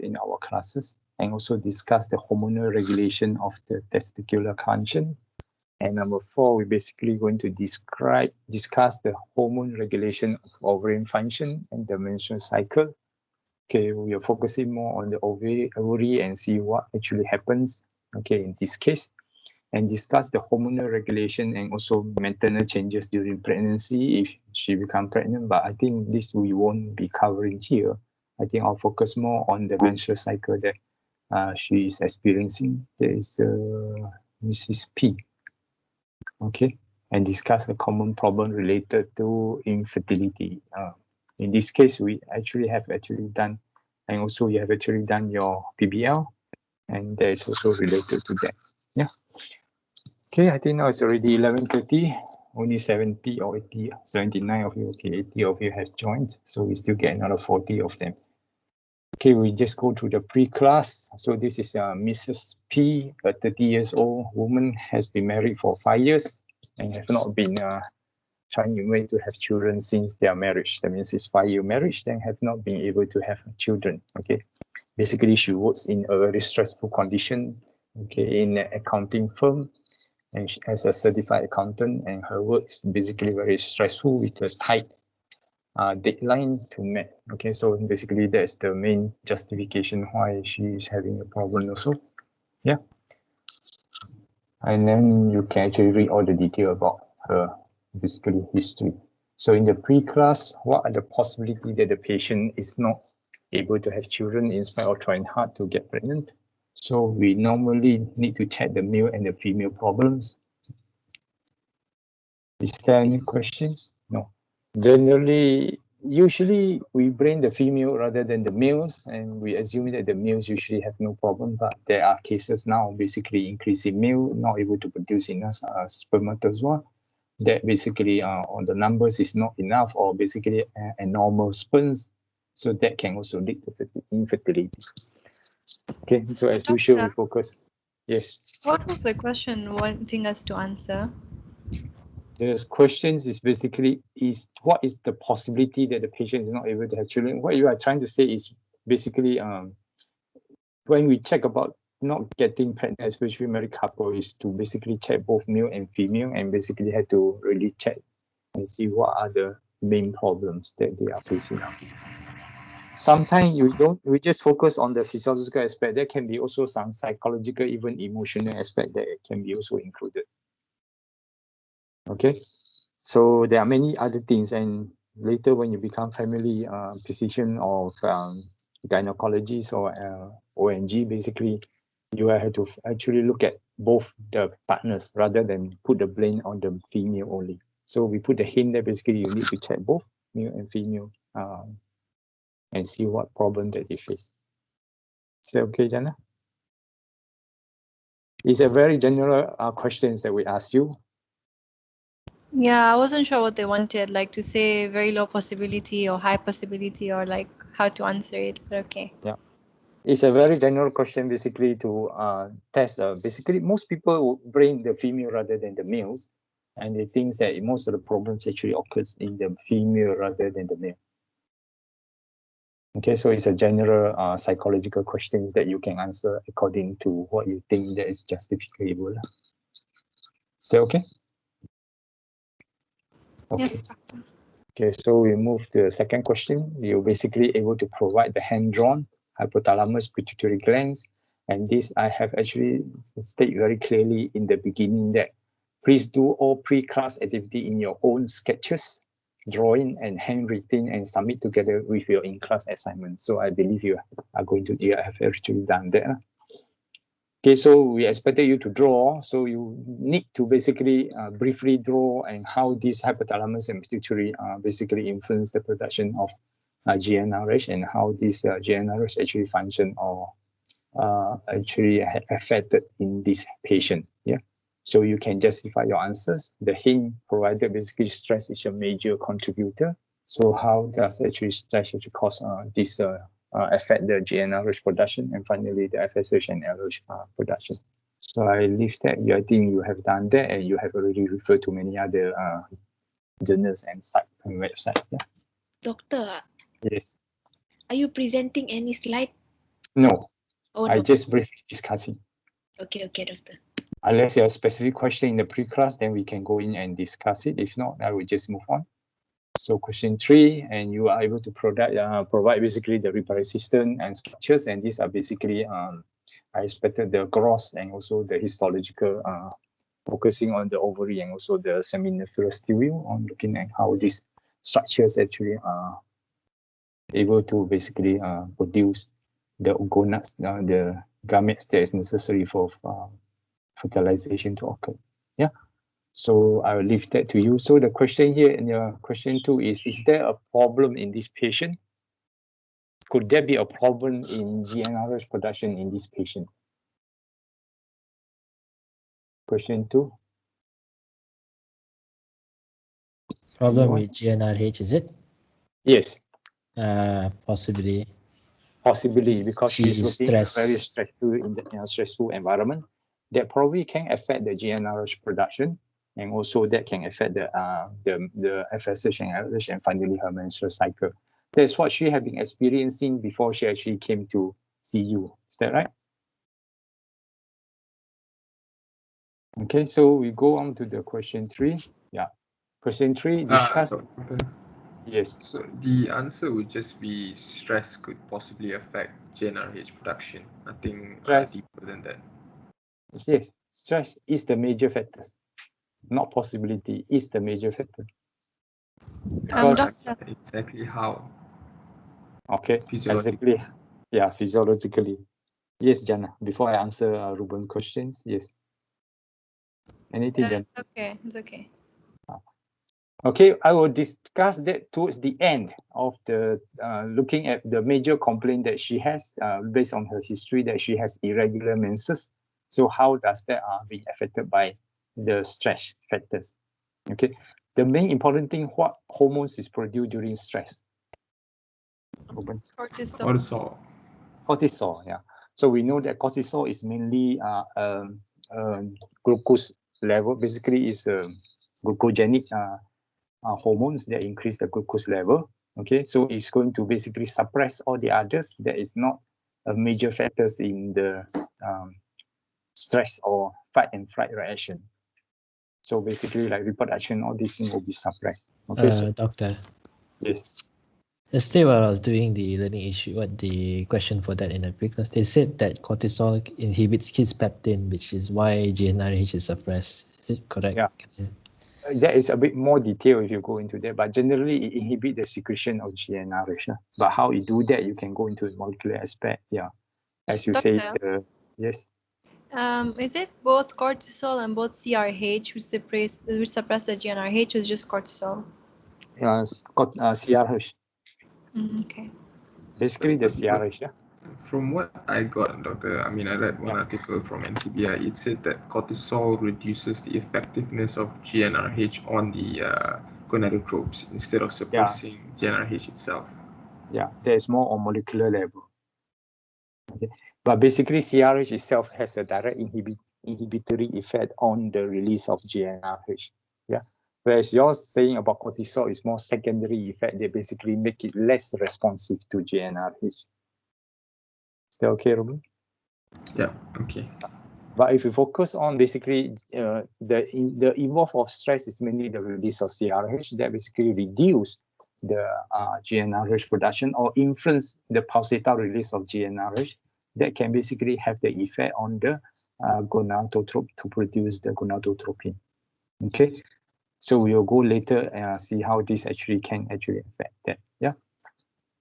in our classes, and also discuss the hormonal regulation of the testicular function. And number 4, we're basically going to discuss the hormone regulation of ovarian function and the menstrual cycle. Okay, we are focusing more on the ovary and see what actually happens, okay, in this case, and discuss the hormonal regulation and also maternal changes during pregnancy if she becomes pregnant. But I think this we won't be covering here. I think I'll focus more on the menstrual cycle that she is experiencing. There is Mrs. P. Okay, and discuss the common problem related to infertility. In this case, we actually have done, and also you have actually done your PBL, and that is also related to that. Yeah. Okay, I think now it's already 11:30. Only 70 or 80, 79 of you, okay, 80 of you have joined. So we still get another 40 of them. Okay, we just go to the pre-class. So this is Mrs. P, a 30 years old woman, has been married for 5 years and have not been trying a way to have children since their marriage. That means it's 5-year marriage, then have not been able to have children. Okay, basically she works in a very stressful condition. Okay, in an accounting firm, and she as a certified accountant, and her work is basically very stressful with a tight deadline to meet. Okay, so basically that's the main justification why she is having a problem also. Yeah, and then you can actually read all the detail about her basically history. So in the pre-class, what are the possibilities that the patient is not able to have children in spite of trying hard to get pregnant? So we normally need to check the male and the female problems. Is there any questions? No. Generally, usually we blame the female rather than the males, and we assume that the males usually have no problem, but there are cases now basically increasing male not able to produce enough spermatozoa, that basically on the numbers is not enough, or basically abnormal sperms, so that can also lead to infertility. Okay, so as usual we focus. Yes. What was the question wanting us to answer? The questions is basically what is the possibility that the patient is not able to have children? What you are trying to say is basically when we check about not getting pregnant, especially married couple, is to basically check both male and female, and basically have to really check and see what are the main problems that they are facing. Sometimes we just focus on the physiological aspect. There can be also some psychological, even emotional aspect that can be also included. Okay, so there are many other things, and later when you become family physician or gynecologist or ONG, basically you have to actually look at both the partners rather than put the blame on the female only. So we put the hint that basically you need to check both male and female and see what problem that they face. Is that okay, Jana? It's a very general questions that we ask you. Yeah, I wasn't sure what they wanted, like to say very low possibility or high possibility, or like how to answer it, but okay. Yeah, it's a very general question basically to test. Basically, most people blame the female rather than the males, and they think that most of the problems actually occurs in the female rather than the male. Okay, so it's a general psychological questions that you can answer according to what you think that is justifiable. Is that okay? Okay. Yes, doctor. Okay, so we move to the second question. You're basically able to provide the hand-drawn hypothalamus pituitary glands, and this I have actually stated very clearly in the beginning that please do all pre-class activity in your own sketches, drawing and handwritten, and submit together with your in-class assignment. So I believe you are going to have actually done that. Okay, so we expected you to draw, so you need to basically briefly draw and how these hypothalamus and pituitary basically influence the production of GnRH, and how this GnRH actually function or actually affected in this patient. Yeah, so you can justify your answers. The hint provided basically stress is a major contributor. So how does actually stress actually cause this affect the GnRH production, and finally the FSH and LH production. So I leave that. I think you have done that, and you have already referred to many other journals and site and website. Yeah. Doctor, Yes. are you presenting any slide? No, Oh, I no. just briefly discussing. Okay, doctor. Unless you have a specific question in the pre-class, then we can go in and discuss it. If not, I will just move on. So question 3, and you are able to provide basically the reproductive system and structures, and these are basically I expected the gross and also the histological focusing on the ovary and also the seminiferous tubule on looking at how these structures actually are able to basically produce the gonads, the gametes that is necessary for fertilization to occur. Yeah. So I will leave that to you. So the question here in your question 2 is there a problem in this patient? Could there be a problem in GnRH production in this patient? Question 2. Problem Anyone? with GnRH, is it? Yes, Possibly. possibly because she's She's working in a very stressed. stressful environment. That probably can affect the GnRH production, and also that can affect the FSH and LH and finally her menstrual cycle. That's what she had been experiencing before she actually came to see you. Is that right? Okay, so we go on to the question 3. Yeah. Question 3, discuss. Doctor, Yes. so the answer would just be stress could possibly affect GnRH production. Nothing Stress. deeper than that. Yes, stress is the major factor. Not possibility, is the major factor. Doctor. Exactly how? Okay, Physiologically. exactly. Yeah, physiologically. Yes, Jana, before I answer Ruben's questions, yes. Anything, Jana? It's okay. It's okay. Okay, I will discuss that towards the end of the looking at the major complaint that she has based on her history that she has irregular menses. So how does that be affected by the stress factors? Okay, the main important thing, what hormones is produced during stress? Ruben? Cortisol. Cortisol, yeah. So we know that cortisol is mainly glucose level. Basically, is glucogenic hormones that increase the glucose level. Okay, so it's going to basically suppress all the others that is not a major factors in the stress or fight and flight reaction. So basically, like reproduction, all these things will be suppressed. Okay, so Doctor, yes. yesterday while I was doing the learning issue, the question for that in the pre-class, they said that cortisol inhibits kisspeptin, which is why GnRH is suppressed. Is it correct? Yeah. That is a bit more detail if you go into that, but generally it inhibits the secretion of GnRH. But how you do that, you can go into the molecular aspect. Yeah, as you say, yes. Is it both cortisol and both CRH which suppress the GnRH, or is just cortisol? CRH. Okay. Basically the CRH. Yeah. From what I got, Doctor, I mean, I read one article from NCBI. It said that cortisol reduces the effectiveness of GnRH on the gonadotropes instead of suppressing GnRH itself. Yeah, there's more on molecular level. Okay. But basically, CRH itself has a direct inhibitory effect on the release of GnRH. Yeah. Whereas you're saying about cortisol is more secondary effect. They basically make it less responsive to GnRH. Is that okay, Ruben? Yeah, okay. But if you focus on basically the involved of stress is mainly the release of CRH that basically reduce the GnRH production or influence the pulsatile release of GnRH that can basically have the effect on the gonadotrope to produce the gonadotropin. Okay, so we'll go later and see how this actually can affect that. Yeah.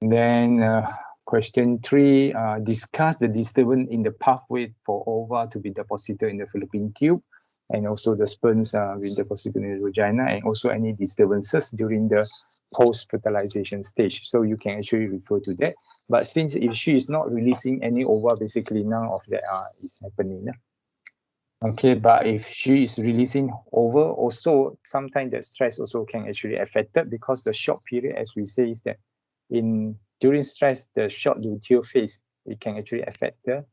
Then question 3, discuss the disturbance in the pathway for ova to be deposited in the fallopian tube, and also the sperms being deposited in the vagina, and also any disturbances during the post-fertilization stage. So you can actually refer to that. But since if she is not releasing any ova, basically none of that is happening. Okay, but if she is releasing ova, also sometimes the stress also can actually affect it, because the short period, as we say, is that during stress, the short luteal phase, it can actually affect the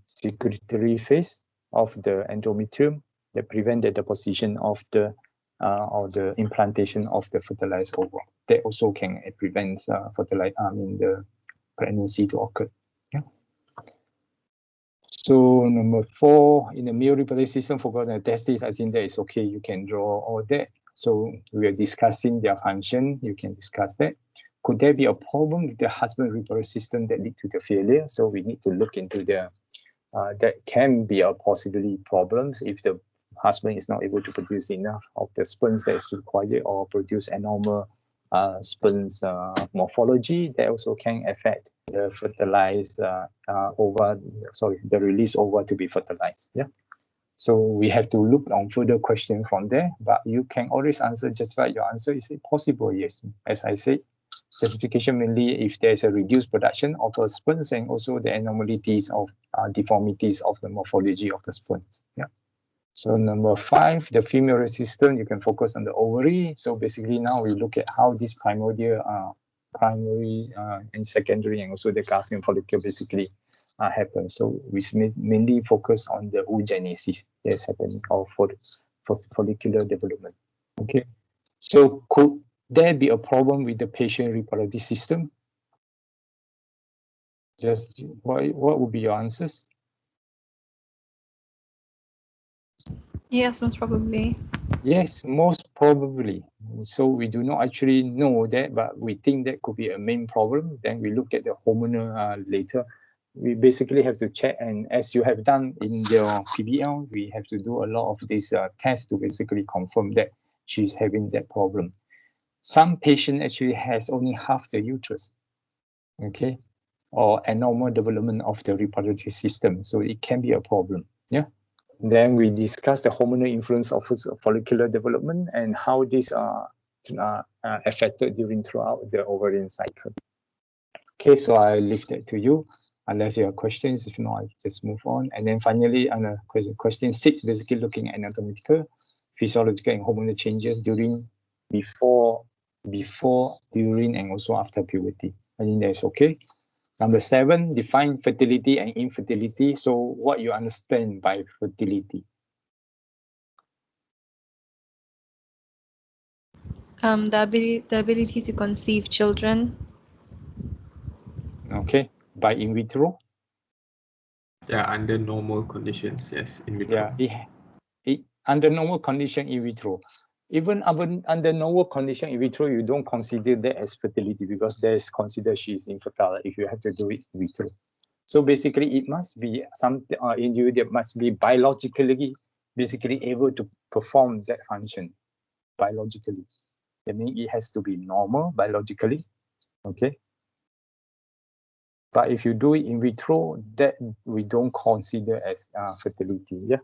secretory phase of the endometrium that prevent the deposition of the or the implantation of the fertilized ovum. That also can prevent the pregnancy to occur. Yeah. So number 4, in the male reproductive system, forgotten the testes, I think that is okay. You can draw all that. So we are discussing their function. You can discuss that. Could there be a problem with the husband reproductive system that lead to the failure? So we need to look into the, that can be a possibility problems if the husband is not able to produce enough of the sperms that is required or produce abnormal sperms morphology. That also can affect the fertilized the release ova to be fertilized. Yeah. So we have to look on further questions from there, but you can always answer just by your answer. Is it possible? Yes. As I said, justification mainly if there's a reduced production of the sperms and also the abnormalities of deformities of the morphology of the sperms. Yeah. So number 5, the female resistance, you can focus on the ovary. So basically now we look at how this primordial, primary and secondary and also the calcium follicle basically happen. So we mainly focus on the oogenesis that's happening or for follicular development. Okay. So could there be a problem with the patient reproductive system? Just what would be your answers? Yes, most probably. Yes, most probably. So we do not actually know that, but we think that could be a main problem. Then we look at the hormonal later. We basically have to check, and as you have done in your PBL, we have to do a lot of these tests to basically confirm that she's having that problem. Some patient actually has only half the uterus, okay, or abnormal development of the reproductive system. So it can be a problem. Yeah. Then we discuss the hormonal influence of follicular development and how these are affected throughout the ovarian cycle. Okay, so I leave that to you. Unless you have questions, if not, I just move on. And then finally, on question 6, basically looking at anatomical, physiological, and hormonal changes before, during, and also after puberty. I think that's okay. Number 7, define fertility and infertility. So what you understand by fertility? The ability to conceive children. Okay, by in vitro. Yeah, under normal conditions, yes, in vitro. Yeah, under normal condition in vitro. Even under normal condition in vitro, you don't consider that as fertility because that is considered she is infertile if you have to do it in vitro. So basically, it must be some individual must be biologically basically able to perform that function biologically. That means it has to be normal biologically, okay? But if you do it in vitro, that we don't consider as fertility, yeah?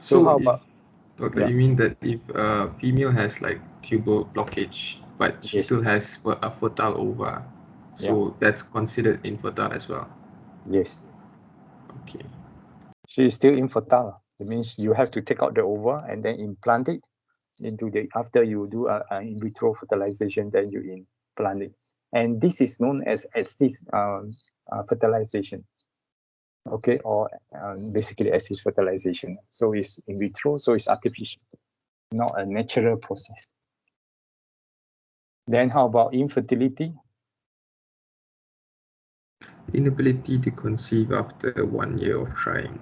So how about... Okay, yeah. you mean that if a female has like tubal blockage, but she Yes. still has a fertile ova, so that's considered infertile as well? Yes. Okay. She is still infertile. It means you have to take out the ova and then implant it into the, after you do an in vitro fertilization, then you implant it. And this is known as assist fertilization. Okay, or basically assist fertilization. So it's in vitro, so it's artificial, not a natural process. Then how about infertility? Inability to conceive after 1 year of trying.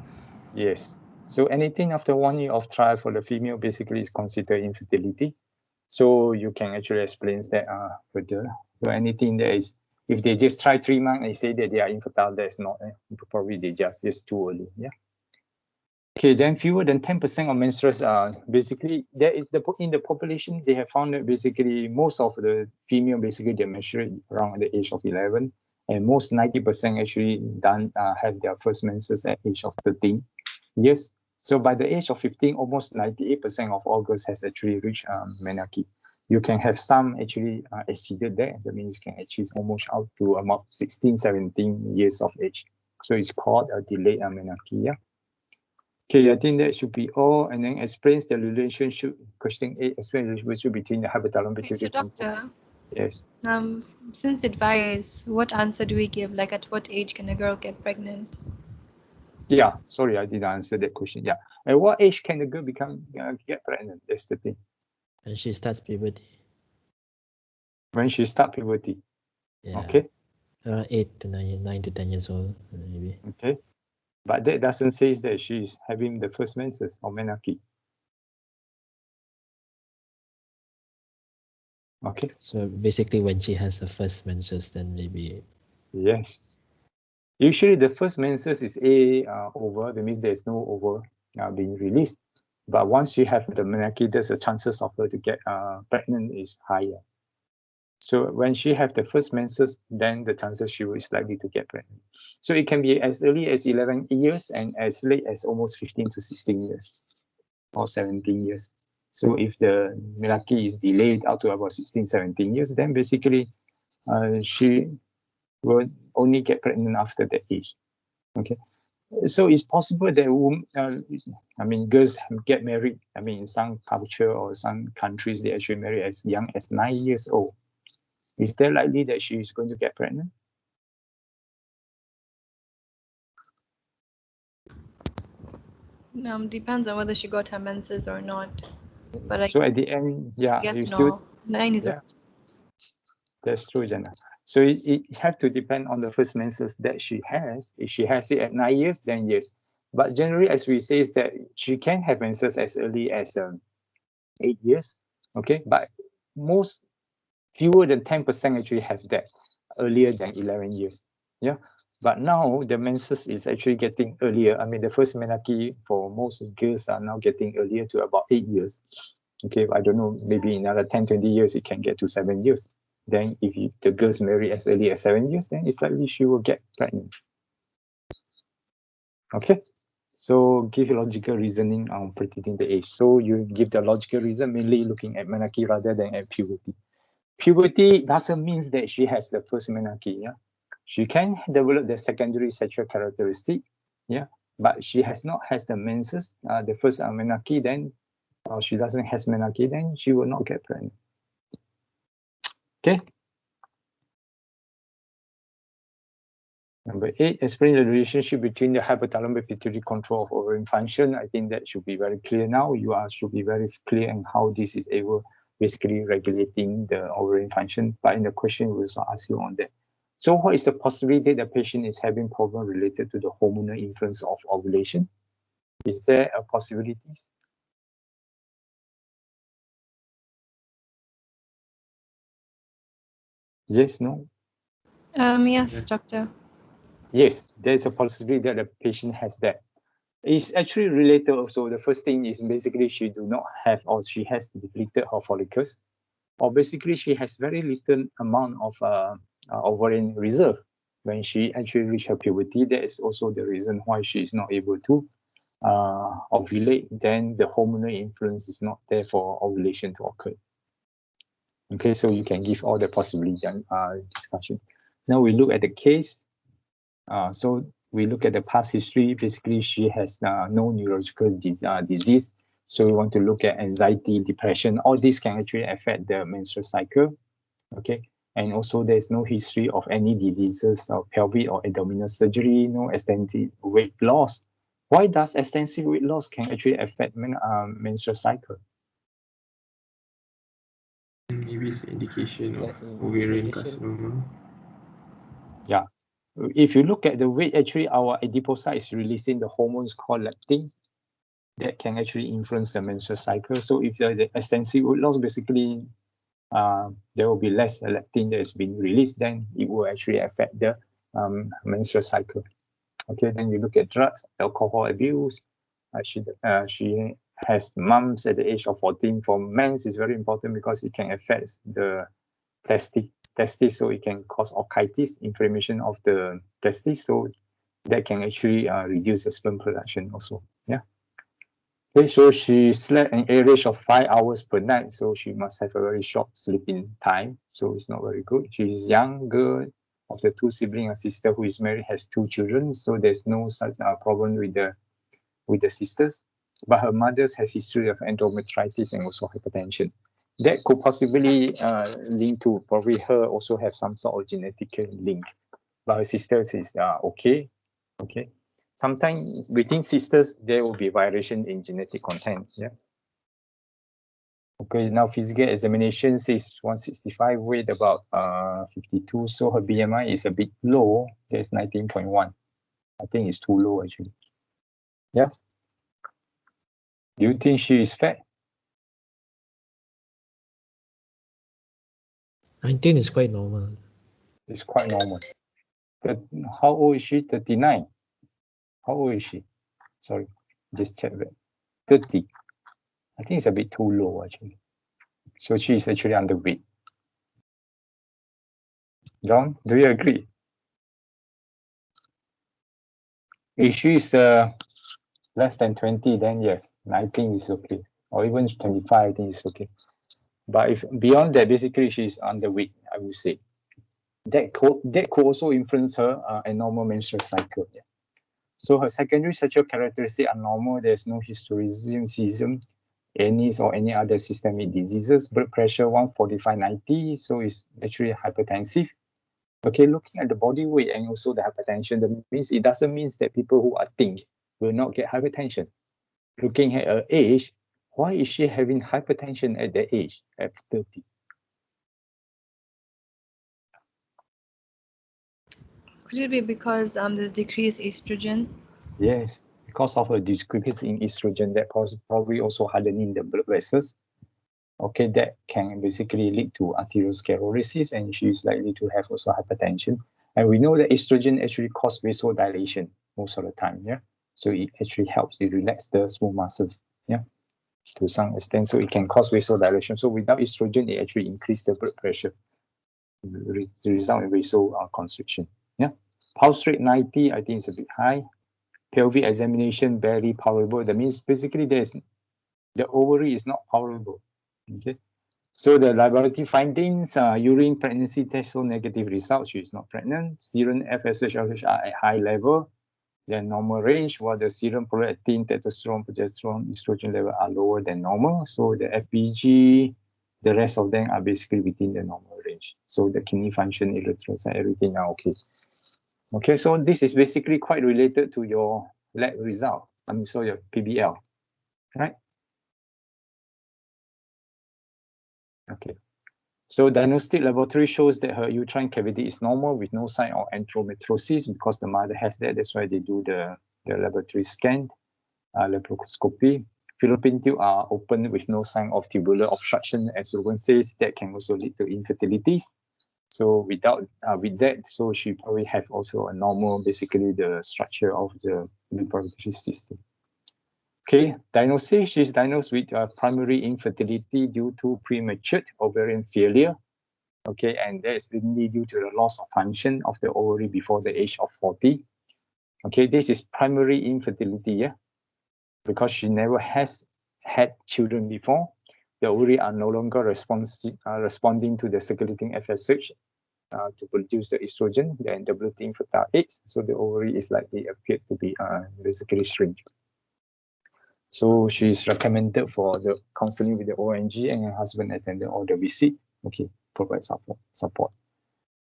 Yes. So anything after 1 year of trial for the female basically is considered infertility. So you can actually explain that further. So anything that is, if they just try 3 months and say that they are infertile, that's not, probably they just too early. Yeah. Okay, then fewer than 10% of menstruals are basically, there is in the population, they have found that basically most of the female basically they menstruate around the age of 11, and most 90% actually have their first menses at age of 13 years. So by the age of 15, almost 98% of all girls has actually reached menarche. You can have some actually exceeded that. That means you can achieve almost out to about 16, 17 years of age. So it's called a delayed menarche. Yeah. Okay, I think that should be all. And then explains the relationship. Question 8 explains the relationship between the hypothalamus pituitary. So doctor, yes. Since it varies, what answer do we give? Like at what age can a girl get pregnant? Yeah, sorry, I didn't answer that question. Yeah, at what age can a girl get pregnant? That's the thing. When she starts puberty. When she starts puberty. Yeah. Okay. 8 to 9 to 10 years old, maybe. Okay. But that doesn't say that she's having the first menses or menarche. Okay. So basically, when she has the first menses, then maybe. Yes. Usually the first menses is over. That means there's no over being released. But once you have the menarche, there's the chances of her to get pregnant is higher. So when she have the first menses, then the chances she is likely to get pregnant. So it can be as early as 11 years and as late as almost 15 to 16 years or 17 years. So if the menarche is delayed out to about 16, 17 years, then basically she will only get pregnant after that age. Okay. So it's possible that girls get married. I mean, in some culture or some countries, they actually marry as young as 9 years old. Is there likely that she is going to get pregnant? Depends on whether she got her menses or not. But So at the end, yeah, I guess you no. still, 9 is yeah, that's true, Jana. So it have to depend on the first menses that she has. If she has it at 9 years, then yes. But generally, as we say, is that she can have menses as early as 8 years. Okay, but most fewer than 10% actually have that earlier than 11 years. Yeah. But now the menses is actually getting earlier. I mean, the first menarche for most girls are now getting earlier to about 8 years. Okay, I don't know, maybe in another 10, 20 years, it can get to 7 years. Then if the girls marry as early as 7 years, then it's likely she will get pregnant. Okay, so give logical reasoning on predicting the age. So you give the logical reason mainly looking at menarche rather than at puberty. Puberty doesn't mean that she has the first menarche. Yeah, she can develop the secondary sexual characteristic. Yeah, but she has not has the menses, the first menarche. Then she doesn't has menarche. Then she will not get pregnant. Okay. Number 8, explain the relationship between the hypothalamus pituitary control of ovarian function. I think that should be very clear now. You should be very clear in how this is able basically regulating the ovarian function. But in the question, we also ask you on that. So what is the possibility the patient is having problem related to the hormonal influence of ovulation? Is there a possibility? Yes, no? Yes, doctor. Yes, there's a possibility that the patient has that. It's actually related also. The first thing is basically she do not have or she has depleted her follicles, or basically she has very little amount of ovarian reserve. When she actually reach her puberty, that is also the reason why she is not able to ovulate. Then the hormonal influence is not there for ovulation to occur. Okay, so you can give all the possibility discussion. Now we look at the case. So we look at the past history. Basically, she has no neurological disease. So we want to look at anxiety, depression. All these can actually affect the menstrual cycle. Okay. And also there's no history of any diseases of pelvic or abdominal surgery, no extensive weight loss. Why does extensive weight loss can actually affect menstrual cycle? Maybe it's an indication of ovarian carcinoma. Yeah. If you look at the weight, actually our adipocyte is releasing the hormones called leptin that can actually influence the menstrual cycle. So if the extensive weight loss, basically there will be less leptin that is being released, then it will actually affect the menstrual cycle. Okay, then you look at drugs, alcohol abuse. She has mumps at the age of 14. For men, it's very important because it can affect the testis, so it can cause orchitis, inflammation of the testis. So that can actually reduce the sperm production also. Yeah. Okay, so she slept an average of 5 hours per night, so she must have a very short sleeping time. So it's not very good. She's younger of the 2 siblings. A sister who is married has 2 children, so there's no such problem with the sisters. But her mother has history of endometritis and also hypertension. That could possibly link to probably her also have some sort of genetic link. But her sister is okay. Okay. Sometimes within sisters, there will be variation in genetic content. Yeah. Okay, now physical examination says 165, weight about 52. So her BMI is a bit low. There's 19.1. I think it's too low actually. Yeah. Do you think she is fat? I think it's quite normal. It's quite normal. But how old is she? 39. How old is she? Sorry, just check that. 30. I think it's a bit too low actually. So she is actually underweight. John, do you agree? If she is less than 20, then yes, I think it's okay. Or even 25, I think it's okay. But if beyond that, basically she's underweight, I would say. That could also influence her abnormal menstrual cycle. Yeah. So her secondary sexual characteristics are normal. There's no historicism, any other systemic diseases. Blood pressure 145/90, so it's actually hypertensive. Okay, looking at the body weight and also the hypertension, that means it doesn't mean that people who are thin will not get hypertension. Looking at her age, why is she having hypertension at that age, at 30? Could it be because there's decreased estrogen? Yes, because of a decrease in estrogen, that probably also hardening the blood vessels. Okay, that can basically lead to arteriosclerosis, and she's likely to have also hypertension. And we know that estrogen actually causes vasodilation most of the time, yeah? So it actually helps, it relax the smooth muscles, yeah, to some extent. So it can cause vasodilation. So without estrogen, it actually increases the blood pressure, result in vasoconstriction, yeah? Pulse rate 90, I think it's a bit high. Pelvic examination, barely powerable. That means basically the ovary is not powerable, okay? So the laboratory findings, urine pregnancy test show negative results. She is not pregnant. Serum FSH, LH are at high level. They're normal range, while the serum prolactin, testosterone, progesterone, estrogen level are lower than normal. So the FPG, the rest of them are basically within the normal range. So the kidney function, erythrocyte, everything are okay. Okay, so this is basically quite related to your lab result. So your PBL, right? Okay. So diagnostic laboratory shows that her uterine cavity is normal with no sign of endometriosis because the mother has that. That's why they do the laboratory scan, laparoscopy. Fallopian tube are open with no sign of tubular obstruction, as Ruben says. That can also lead to infertility. So with that, so she probably have also a normal, basically the structure of the reproductive system. Okay, diagnosis, she's diagnosed with primary infertility due to premature ovarian failure. Okay, and that is mainly due to the loss of function of the ovary before the age of 40. Okay, this is primary infertility, yeah, because she never has had children before. The ovary are no longer responding to the circulating FSH to produce the estrogen, then developing fertile eggs. So the ovary is likely appeared to be basically shrink. So she's recommended for the counseling with the ONG, and her husband attended all the visit. Okay, provide support.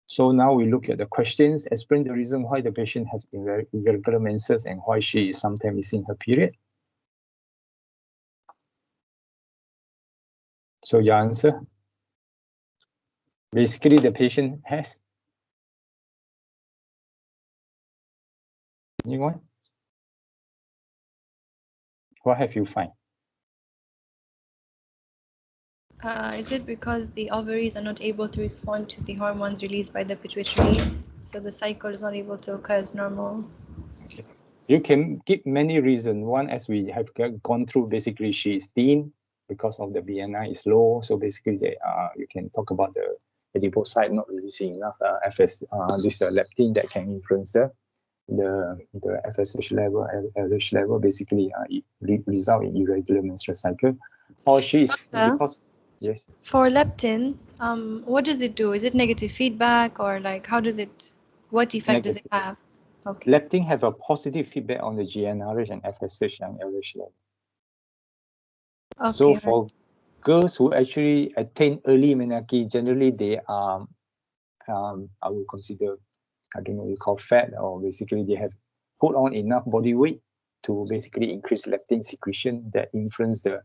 So now we look at the questions. Explain the reason why the patient has irregular menses and why she is sometimes missing her period. So your answer? Basically, the patient has. Anyone? What have you find? Is it because the ovaries are not able to respond to the hormones released by the pituitary, so the cycle is not able to occur as normal? Okay. You can give many reasons. One, as we have gone through, basically she is thin because of the BNI is low. So basically, you can talk about the adipocyte not releasing enough this leptin that can influence the FSH level, LH level, basically result in irregular menstrual cycle. Or she's because yes. For leptin, what does it do? Is it negative feedback or like how does it? What effect does it have? Okay. Leptin have a positive feedback on the GnRH and FSH and LH level. Okay, so for girls who actually attain early menarche, generally they are, I would consider, I don't know, you call fat, or basically they have put on enough body weight to basically increase leptin secretion that influence the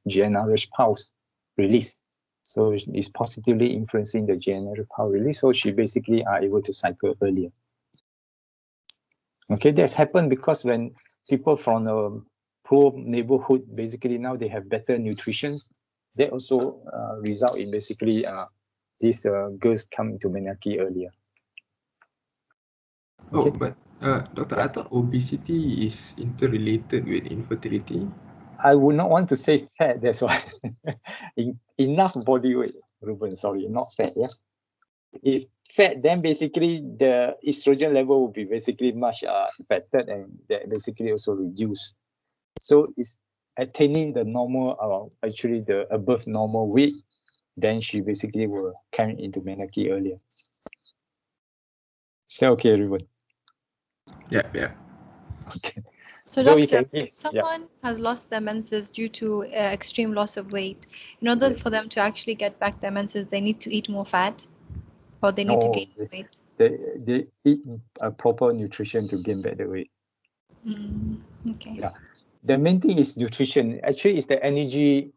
GnRH pulse release. So it's positively influencing the GnRH pulse release. So she basically are able to cycle earlier. Okay, that's happened because when people from a poor neighborhood, basically now they have better nutrition. That also result in basically these girls come into menarche earlier. Oh, Okay. but doctor, I thought obesity is interrelated with infertility. I would not want to say fat, that's why. Enough body weight, Ruben, sorry, not fat, yeah? If fat, then basically the estrogen level will be basically much affected and that basically also reduced. So it's attaining the normal, actually the above normal weight, then she basically will come into menarche earlier. So okay, everyone. Yeah, yeah. Okay. So, So you doctor, can give, if someone has lost their menses due to extreme loss of weight, in order for them to actually get back their menses, they need to eat more fat, or they need to gain weight. They eat a proper nutrition to gain back the weight. Okay. Yeah. The main thing is nutrition. Actually, it's the energy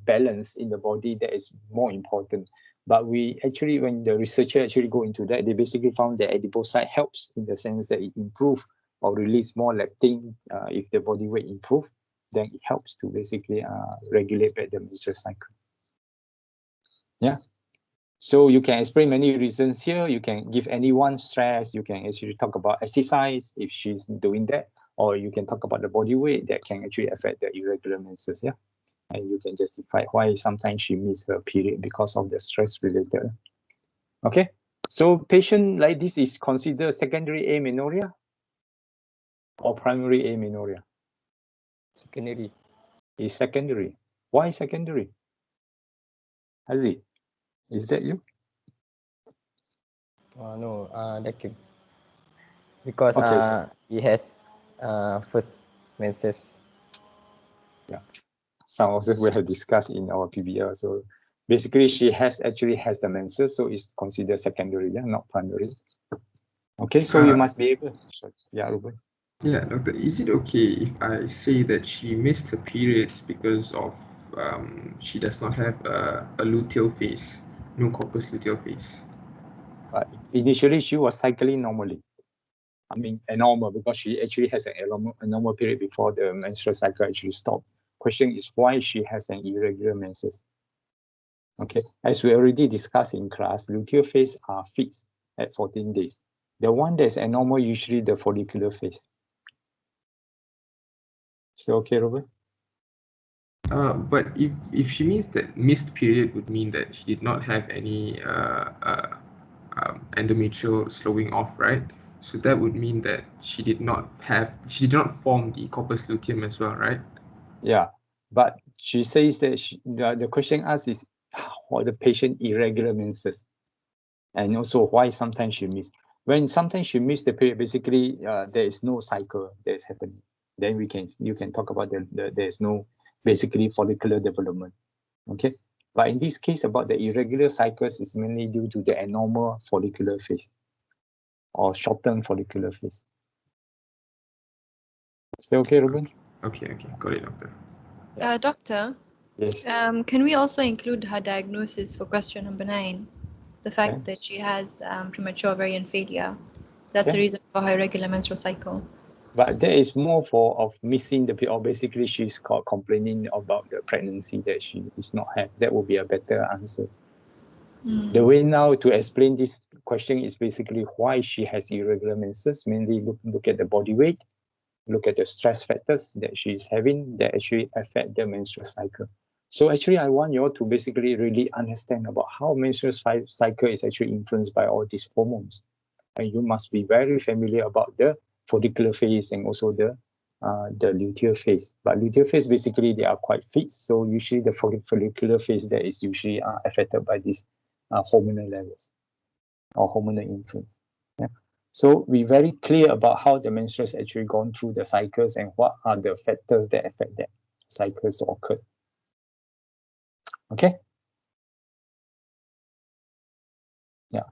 balance in the body that is more important. But we actually, when the researcher actually go into that, they basically found that edible side helps in the sense that it improve or release more leptin. If the body weight improve, then it helps to basically regulate back the menstrual cycle. Yeah. So you can explain many reasons here. You can give anyone stress. You can actually talk about exercise if she's doing that, or you can talk about the body weight that can actually affect the irregular menses. Yeah, and you can justify why sometimes she miss her period because of the stress related. Okay, so patient like this is considered secondary amenorrhea or primary amenorrhea. Secondary. Is secondary. Why secondary? Hazi, is that you? No, that can, because Okay, he has first menses. yeah. Some of them we have discussed in our PBL. So basically, she actually has the menses, so it's considered secondary, yeah, not primary. Okay, so you must be able. Yeah, Ruben. Yeah, doctor, is it okay if I say that she missed her periods because of she does not have a luteal phase, no corpus luteal phase? But initially, she was cycling normally. I mean, normal because she actually has a normal period before the menstrual cycle actually stopped. Question is why she has an irregular menses. Okay, as we already discussed in class, luteal phase are fixed at 14 days. The one that's abnormal usually the follicular phase. So okay, Ruben? But if she means that missed period would mean that she did not have any endometrial slowing off, right? So that would mean that she did not form the corpus luteum as well, right? Yeah, but she says that the question asked is how the patient irregular menses, and also why sometimes she miss. When sometimes she miss the period, basically there is no cycle that is happening. Then you can talk about there is no basically follicular development. Okay, but in this case about the irregular cycles is mainly due to the abnormal follicular phase or short-term follicular phase. Is that okay, Ruben? Okay, got it, doctor. Doctor, Yes. can we also include her diagnosis for question number 9? The fact Okay. that she has premature ovarian failure. That's the reason for her irregular menstrual cycle. But there is more of missing the period, or basically she's complaining about the pregnancy that she is not had. That would be a better answer. The way now to explain this question is basically why she has irregular menses. Mainly look at the body weight, look at the stress factors that she's having that actually affect the menstrual cycle. So actually, I want you all to basically really understand about how menstrual cycle is actually influenced by all these hormones. And you must be very familiar about the follicular phase and also the luteal phase. But luteal phase, basically, they are quite fixed. So usually the follicular phase that is usually affected by these hormonal levels or hormonal influence. Yeah. So we're very clear about how the menstrual has actually gone through the cycles and what are the factors that affect that cycles to occur. Okay. Yeah.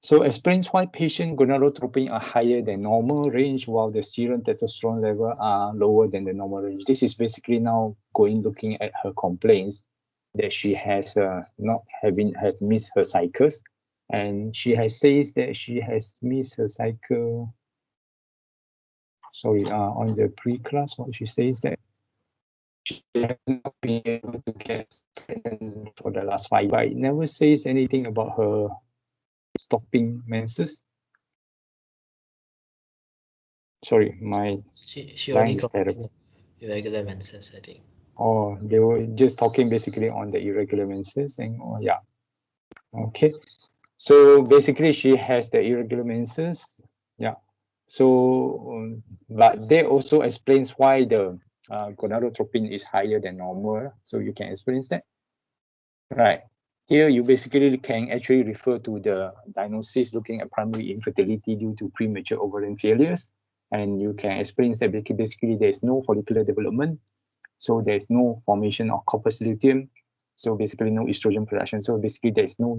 So explains why patient gonadotropin are higher than normal range while the serum testosterone level are lower than the normal range. This is basically now looking at her complaints that she has have missed her cycles, and she has says that she has missed her cycle. sorry, on the pre-class, what she says that she has not been able to get pregnant for the last 5 years, but it never says anything about her stopping menses. Sorry, my She line only is terrible. irregular menses, I think. Oh, they were just talking basically on the irregular menses, and oh, yeah. Okay. So basically she has the irregular menses. Yeah. So, but that also explains why the gonadotropin is higher than normal. So you can explain that. Right. Here you basically can actually refer to the diagnosis looking at primary infertility due to premature ovarian failures. And you can explain that basically there is no follicular development. So there is no formation of corpus luteum. So basically no estrogen production. So basically there is no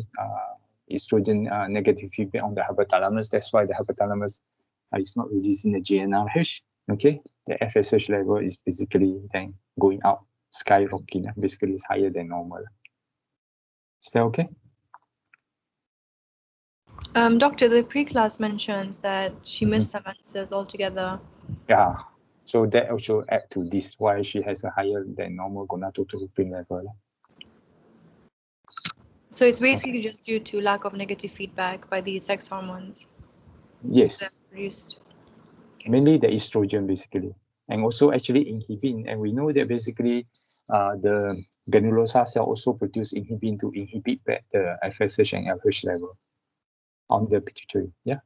estrogen negative feedback on the hypothalamus. That's why the hypothalamus is not releasing the GnRH. Okay, the FSH level is basically then going out, skyrocketing. Basically, it's higher than normal. Is that okay? Doctor, the pre-class mentions that she missed her menses altogether. Yeah. So that also add to this why she has a higher than normal gonadotropin level. So it's basically just due to lack of negative feedback by the sex hormones that Yes, produced. mainly the estrogen basically, and also actually inhibin. And we know that basically the granulosa cell also produce inhibin to inhibit back the FSH and LH level on the pituitary. Yeah,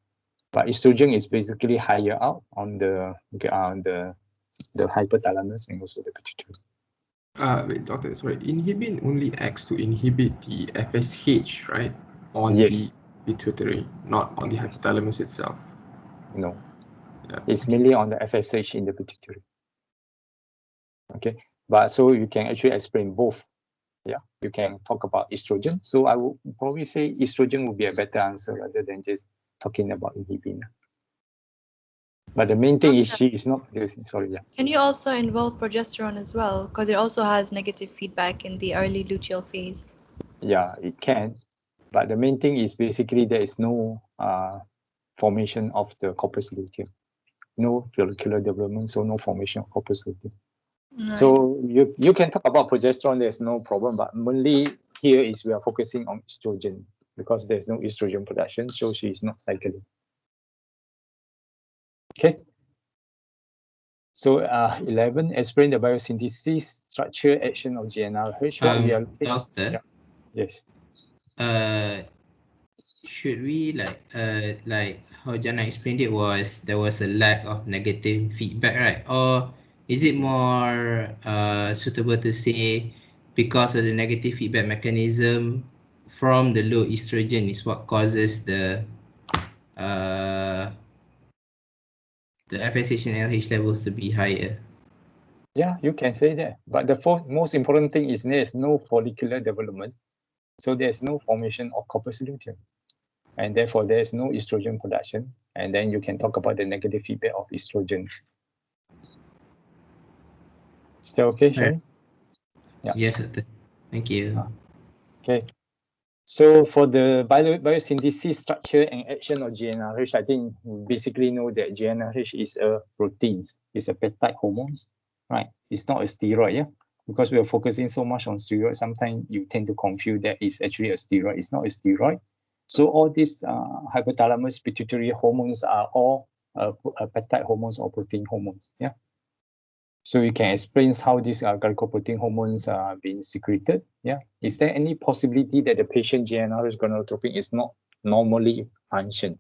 but estrogen is basically higher out on the hypothalamus and also the pituitary. Wait, doctor, sorry. Inhibin only acts to inhibit the FSH, right? On Yes. the pituitary, not on the hypothalamus itself. No, Yeah. it's mainly on the FSH in the pituitary. Okay, but so you can actually explain both. Yeah, you can talk about estrogen. So I would probably say estrogen would be a better answer rather than just talking about inhibin. But the main thing is she is not using, sorry, yeah. Can you also involve progesterone as well? Because it also has negative feedback in the early luteal phase. Yeah, it can. But the main thing is basically there is no formation of the corpus luteum. No follicular development, so no formation of corpus luteum. Right. So you can talk about progesterone, there's no problem, but mainly here is we are focusing on estrogen because there's no estrogen production, so she is not cycling. Okay. So 11, explain the biosynthesis, structure, action of GnRH. What we are looking. Doctor, Yeah. Yes. should we like how Jana explained it was there was a lack of negative feedback, right? Or is it more suitable to say because of the negative feedback mechanism from the low estrogen is what causes the FSH and LH levels to be higher? Yeah, you can say that. But the most important thing is there's no follicular development. So there's no formation of corpus luteum. And therefore there's no estrogen production. And then you can talk about the negative feedback of estrogen. Still okay, Shani? Yeah. Yes, doctor. Thank you. Okay. So for the biosynthesis, structure, and action of GnRH, I think we basically know that GnRH is a protein. It's a peptide hormones, right? It's not a steroid, yeah? Because we are focusing so much on steroid, sometimes you tend to confuse that it's actually a steroid. It's not a steroid. So all these hypothalamus pituitary hormones are all peptide hormones or protein hormones, yeah? So you can explain how these glycoprotein hormones are being secreted. Yeah. Is there any possibility that the patient GnRH gonadotropin is not normally function?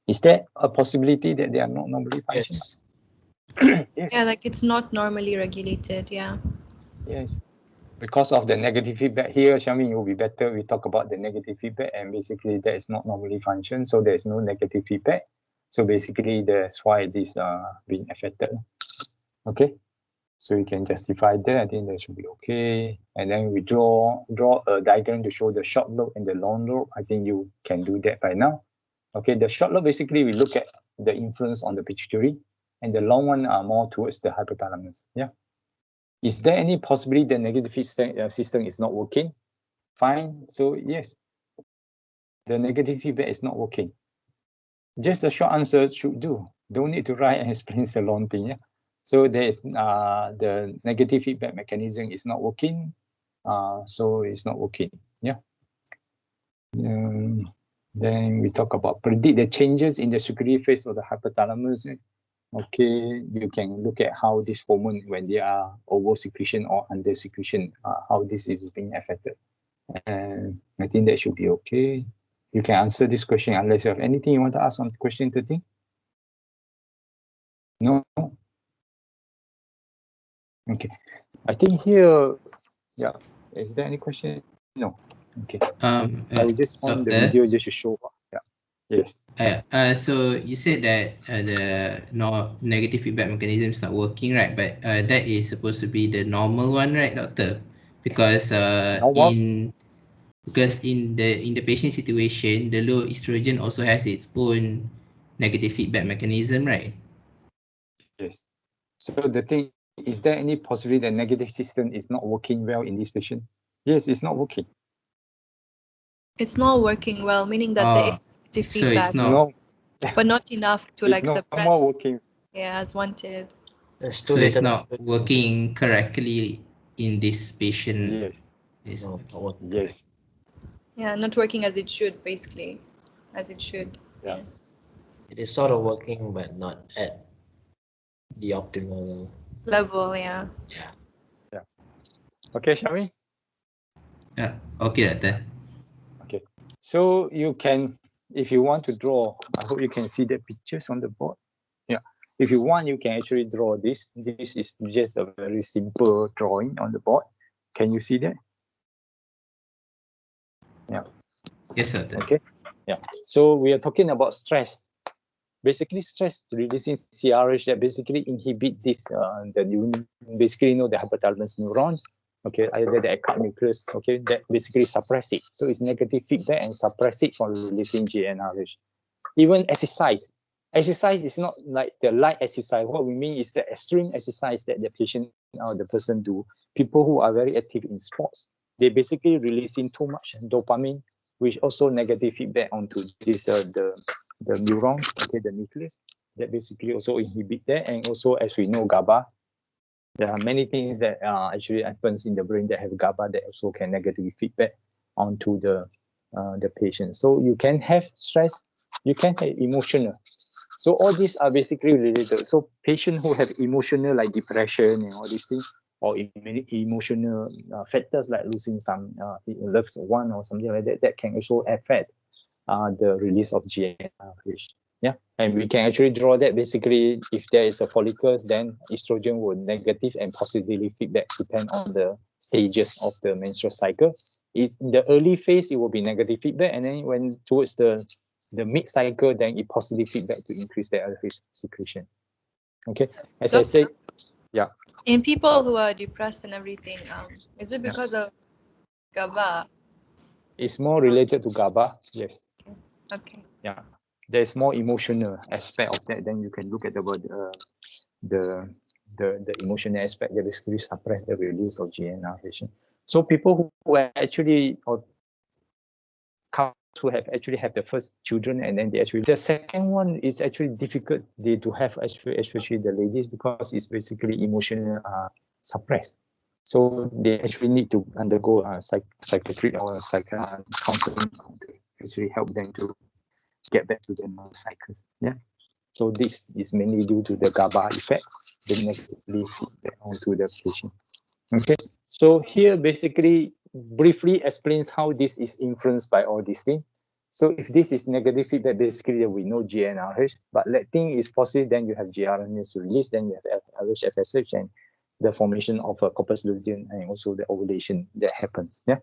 Is there a possibility that they are not normally functioning? Yes. Yes. Yeah, like it's not normally regulated. Yeah. Yes. Because of the negative feedback here, Xiaoming, it will be better we talk about the negative feedback, and basically that is not normally function, so there is no negative feedback. So basically that's why this being affected. Okay. So you can justify that. I think that should be okay. And then we draw a diagram to show the short lobe and the long lobe. I think you can do that by now. Okay, the short lobe basically we look at the influence on the pituitary, and the long one are more towards the hypothalamus. Yeah. Is there any possibility the negative system is not working? Fine. So yes, the negative feedback is not working. Just a short answer should do. Don't need to write and explain the long thing. Yeah. So there is the negative feedback mechanism is not working. So it's not working. Yeah. Then we talk about predict the changes in the secretory phase of the hypothalamus. Okay, you can look at how this hormone, when they are over secretion or under secretion, how this is being affected. And I think that should be okay. You can answer this question unless you have anything you want to ask on question 13. No? Okay. I think here, yeah. Is there any question? No. Okay. I will just on the video just to show. Yeah. Yes. So you said that the negative feedback mechanism is not working, right? But that is supposed to be the normal one, right, doctor? Because in the patient situation, the low estrogen also has its own negative feedback mechanism, right? Yes. So the thing, is there any possibility that negative system is not working well in this patient? Yes, it's not working. It's not working well, meaning that there is negative So feedback, it's not, but not enough to it's like not suppress. more working. Yeah, as wanted. so it's not working correctly in this patient. Yes. It's No, not working. Yes. Yeah, not working as it should, basically, as it should. Yeah. It is sort of working, but not at the optimal level. Yeah. Yeah. Yeah. Okay, shall we? Yeah. Okay, doctor. Okay. So you can, if you want to draw, I hope you can see the pictures on the board. Yeah. If you want, you can actually draw this. This is just a very simple drawing on the board. Can you see that? Yeah. Yes, doctor. Okay. Yeah. So we are talking about stress. Basically, stress releasing CRH that basically inhibit this basically the hypothalamus neurons. Okay, either the acute nucleus. Okay, that basically suppress it. So it's negative feedback and suppress it from releasing GnRH. Even exercise. Exercise is not like the light exercise. What we mean is the extreme exercise that the patient or the person do. People who are very active in sports, they basically releasing too much dopamine, which also negative feedback onto this the neurons, okay, the nucleus, that basically also inhibit that. And also, as we know, GABA, there are many things that actually happens in the brain that have GABA that also can negatively feedback onto the patient. So you can have stress, you can have emotional. So all these are basically related. So patients who have emotional like depression and all these things, or emotional factors like losing some loved one or something like that, that can also affect the release of GnRH. Yeah, and we can actually draw that basically if there is a follicles, then estrogen will negative and positively feedback depend on the stages of the menstrual cycle. Is in the early phase, it will be negative feedback, and then when towards the mid cycle, then it positive feedback to increase the LH secretion. Okay, as I said, yeah. In people who are depressed and everything, is it because of GABA? It's more related to GABA, yes. Okay. Yeah, there's more emotional aspect of that. Then you can look at the emotional aspect that basically suppress the release of GnRH. So people who are actually or who have actually have the first children and then they actually the second one is actually difficult to have, especially the ladies, because it's basically emotional suppressed. So they actually need to undergo psychiatric or counseling to actually help them to get back to their normal cycles. Yeah. So this is mainly due to the GABA effect, the negatively feedback onto the patient. Okay. So here basically briefly explains how this is influenced by all these things. So if this is negative feedback, basically we know GnRH, but that thing is positive, then you have GRNS release, then you have LH, FSH, and the formation of a corpus luteum and also the ovulation that happens. Yeah.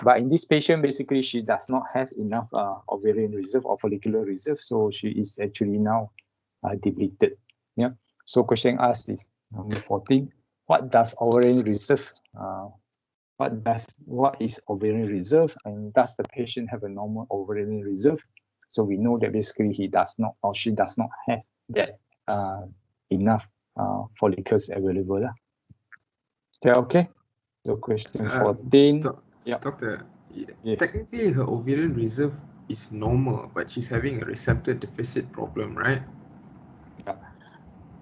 But in this patient, basically, she does not have enough ovarian reserve or follicular reserve, so she is actually now depleted. Yeah. So question asked is number 14. What does ovarian reserve? What is ovarian reserve, and does the patient have a normal ovarian reserve? So we know that basically he does not or she does not have that enough follicles available. Is that okay? So question 14. Doctor, Yes. technically her ovarian reserve is normal, but she's having a receptor deficit problem, right?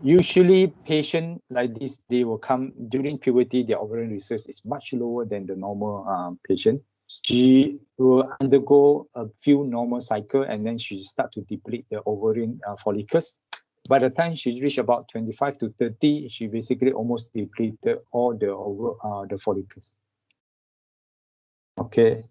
Usually, patient like this, they will come during puberty. Their ovarian reserve is much lower than the normal patient. She will undergo a few normal cycle, and then she start to deplete the ovarian follicles. By the time she reach about 25 to 30, she basically almost depleted all the follicles. Okay,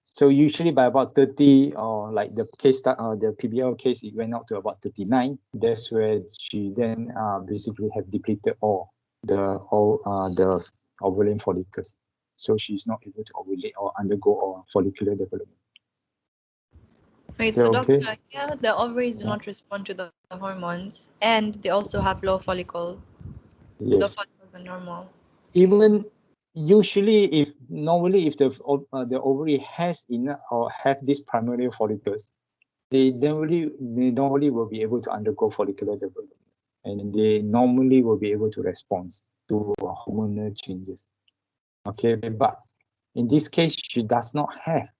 so usually by about 30, or like the case the PBL case, it went out to about 39. That's where she then basically have depleted all the ovarian follicles. So she's not able to ovulate or undergo follicular development. Wait, So, so okay. doctor, yeah, the ovaries do not respond to the hormones, and they also have low follicle. Low Yes. follicles are normal. Even usually, if the ovary has enough or have these primary follicles, they normally will be able to undergo follicular development, and they normally will be able to respond to hormonal changes. Okay, but in this case, she does not have.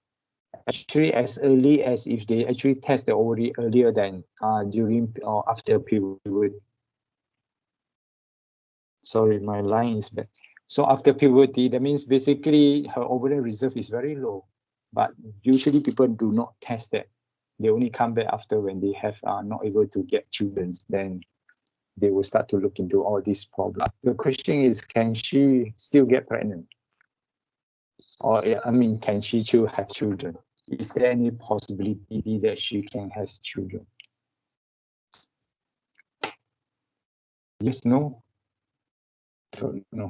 Actually, as early as if they actually test the ovary earlier than during or after puberty. Sorry, my line is bad. So after puberty, that means basically her ovarian reserve is very low. But usually people do not test that. They only come back after when they have not able to get children. Then they will start to look into all these problems. The question is, can she still get pregnant? Or I mean, can she still have children? Is there any possibility that she can have children? Yes, no? No.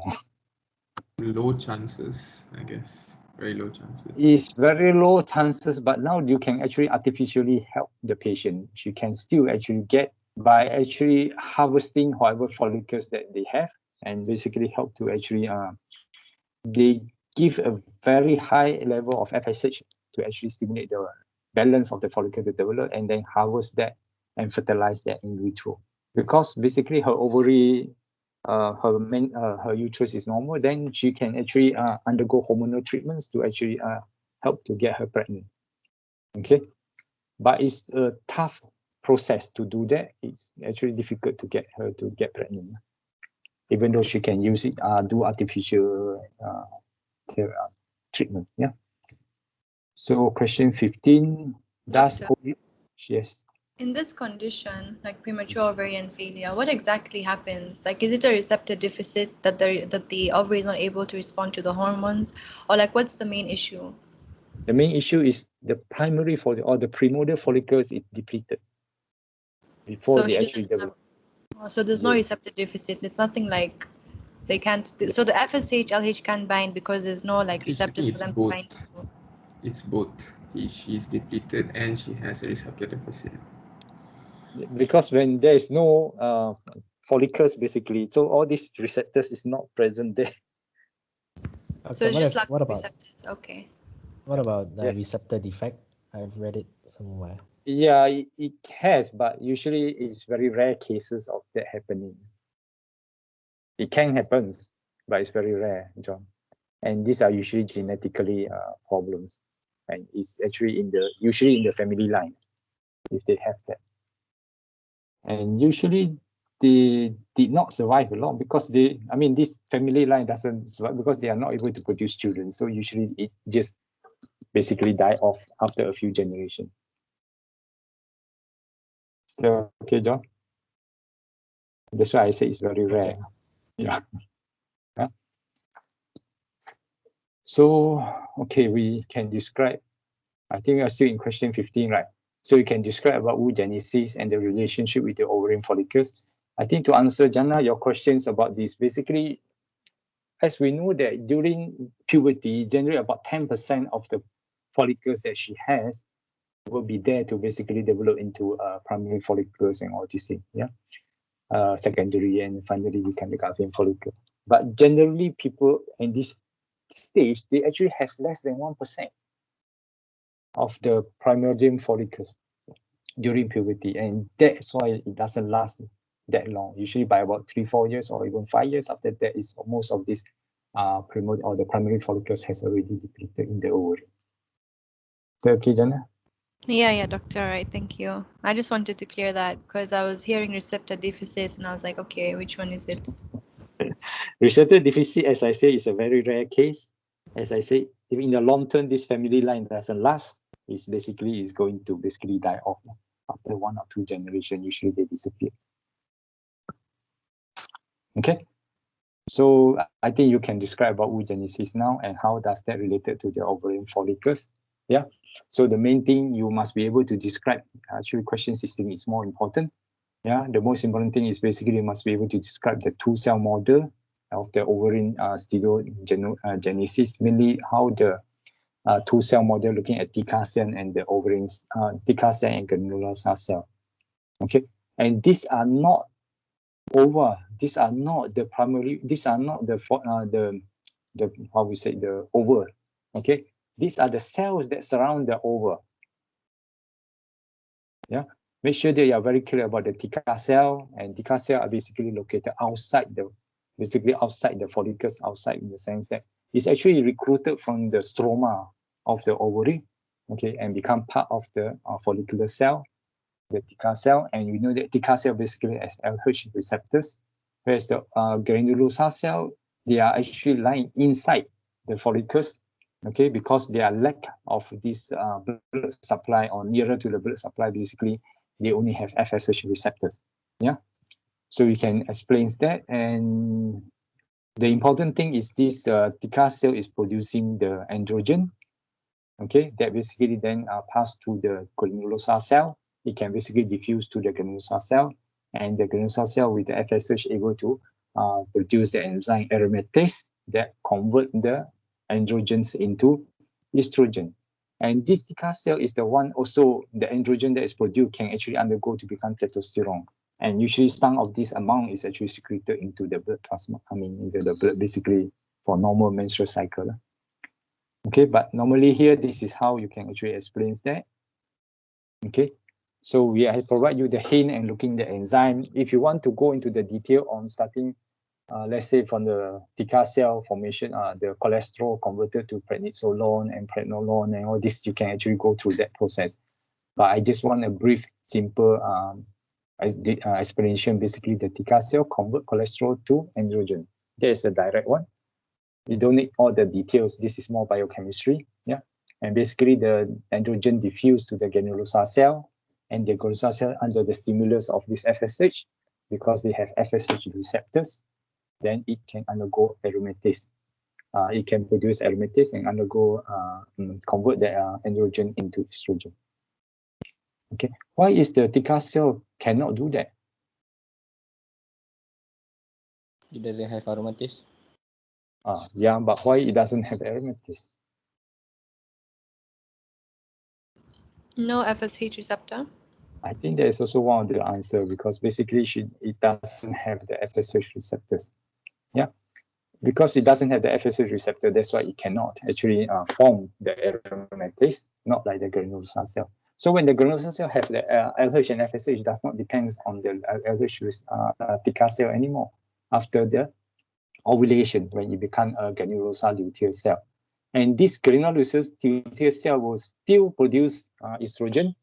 Low chances, I guess. Very low chances. It's very low chances, but now you can actually artificially help the patient. She can still actually get by actually harvesting whatever follicles that they have, and basically help to actually they give a very high level of FSH to actually stimulate the balance of the follicle to develop, and then harvest that and fertilize that in vitro. Because basically her ovary, her uterus is normal, then she can actually undergo hormonal treatments to actually help to get her pregnant. Okay, but it's a tough process to do that. It's actually difficult to get her to get pregnant, even though she can use it, do artificial treatment. Yeah. So question 15, does Doctor. yes. In this condition, like premature ovarian failure, what exactly happens? Like, is it a receptor deficit that the ovary is not able to respond to the hormones, or like what's the main issue? The main issue is the primary follicle or the primordial follicles is depleted before So they she actually doesn't have, develop. so there's no Yes. receptor deficit. It's nothing like they can't. So the FSH, LH can't bind because there's no like Actually, I receptors think for it's them to both. bind to. It's both. She's depleted and she has a receptor deficit. Because when there is no follicles, basically, so all these receptors is not present there. So it's just lack what of about receptors. Okay. what about the Yes. receptor defect? I've read it somewhere. Yeah, it has, but usually it's very rare cases of that happening. It can happen, but it's very rare, John. And these are usually genetically problems, and it's actually usually in the family line if they have that. And usually they did not survive a lot because this family line doesn't survive because they are not able to produce children. So usually it just basically die off after a few generations. Still okay, John? That's why I say it's very rare. Okay. Yeah. Yeah. So, okay, we can describe, I think we are still in question 15, right? So you can describe about oogenesis and the relationship with the ovarian follicles. I think to answer, Jana, your questions about this, basically, as we know that during puberty, generally about 10% of the follicles that she has will be there to basically develop into primary follicles and all these things, yeah? Secondary and finally this kind of Garfield follicle. But generally people in this stage, they actually has less than 1% of the primordial follicles during puberty, and that's why it doesn't last that long. Usually by about 3-4 years or even 5 years after that is most of these the primary follicles has already depleted in the ovary. Is that okay, Jana? Yeah, doctor. All right, thank you. I just wanted to clear that because I was hearing receptor deficits and I was like, okay, which one is it? Receptor deficit, as I say, is a very rare case. As I say, if in the long term this family line doesn't last, it's going to die off. After 1 or 2 generations, usually they disappear. Okay, so I think you can describe about oogenesis now and how does that related to the ovarian follicles. Yeah, so the main thing you must be able to describe, actually question system is more important. Yeah, the most important thing is basically you must be able to describe the 2-cell model of the ovarian steatogenesis, mainly how the 2-cell model looking at T cell and the ovarian T cell and granulosa cell. Okay, and these are not these are not the primary, these are not the how we say the oval. Okay, these are the cells that surround the oval. Yeah, make sure that you are very clear about the T cell, and T cell are basically located outside the follicles, outside in the sense that it's actually recruited from the stroma of the ovary, okay, and become part of the follicular cell, the T cell, and we know that T cell basically has LH receptors, whereas the granulosa cell, they are actually lying inside the follicles, okay, because they are lack of this blood supply or nearer to the blood supply. Basically, they only have FSH receptors. Yeah, so we can explain that. And the important thing is this T cell is producing the androgen, okay, that basically then pass to the granulosa cell. It can basically diffuse to the granulosa cell, and the granulosa cell with the FSH able to produce the enzyme aromatase that convert the androgens into estrogen. And this T cell is the one also, the androgen that is produced can actually undergo to become testosterone. And usually some of this amount is actually secreted into the blood plasma, into the blood basically for normal menstrual cycle. Okay, but normally here, this is how you can actually explain that. Okay, so we have provide you the hint and looking the enzyme. If you want to go into the detail on starting, let's say from the T cell formation, the cholesterol converted to prednisolone and pregnenolone and all this, you can actually go through that process. But I just want a brief, simple explanation. Basically, the T cell convert cholesterol to androgen. That is the direct one. You don't need all the details. This is more biochemistry. Yeah. And basically the androgen diffuse to the granulosa cell, and the granulosa cell under the stimulus of this FSH, because they have FSH receptors, then it can undergo aromatase. It can produce aromatase and undergo convert the androgen into estrogen. Okay. Why is the T cell cannot do that? It doesn't have aromatase. Yeah, but why it doesn't have aromatase? No FSH receptor. I think that is also one of the answer, because basically it doesn't have the FSH receptors. Yeah, because it doesn't have the FSH receptor, that's why it cannot actually form the aromatase, not like the granulosa cell. So when the granulosa cell have the LH and FSH, does not depend on the LH T cell anymore after the ovulation, when it become a granulosa luteal cell. And this granulosa luteal cell will still produce estrogen,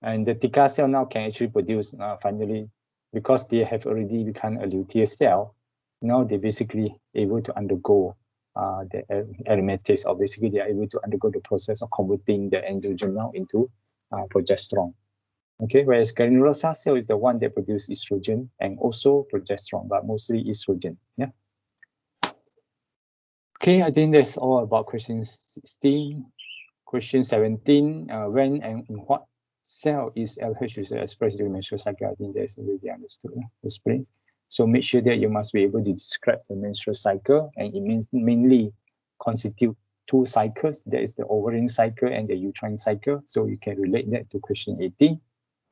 and the T cell now can actually produce finally, because they have already become a luteal cell. Now they're basically able to undergo the aromatase, or basically they are able to undergo the process of converting the androgen now into progesterone. Okay, whereas granulosa cell is the one that produces estrogen and also progesterone, but mostly estrogen. Yeah. Okay, I think that's all about question 16. Question 17, when and in what cell is LH expressed during menstrual cycle? I think that's already understood, explained. So make sure that you must be able to describe the menstrual cycle, and it means mainly constitute 2 cycles. That is the ovarian cycle and the uterine cycle. So you can relate that to question 18.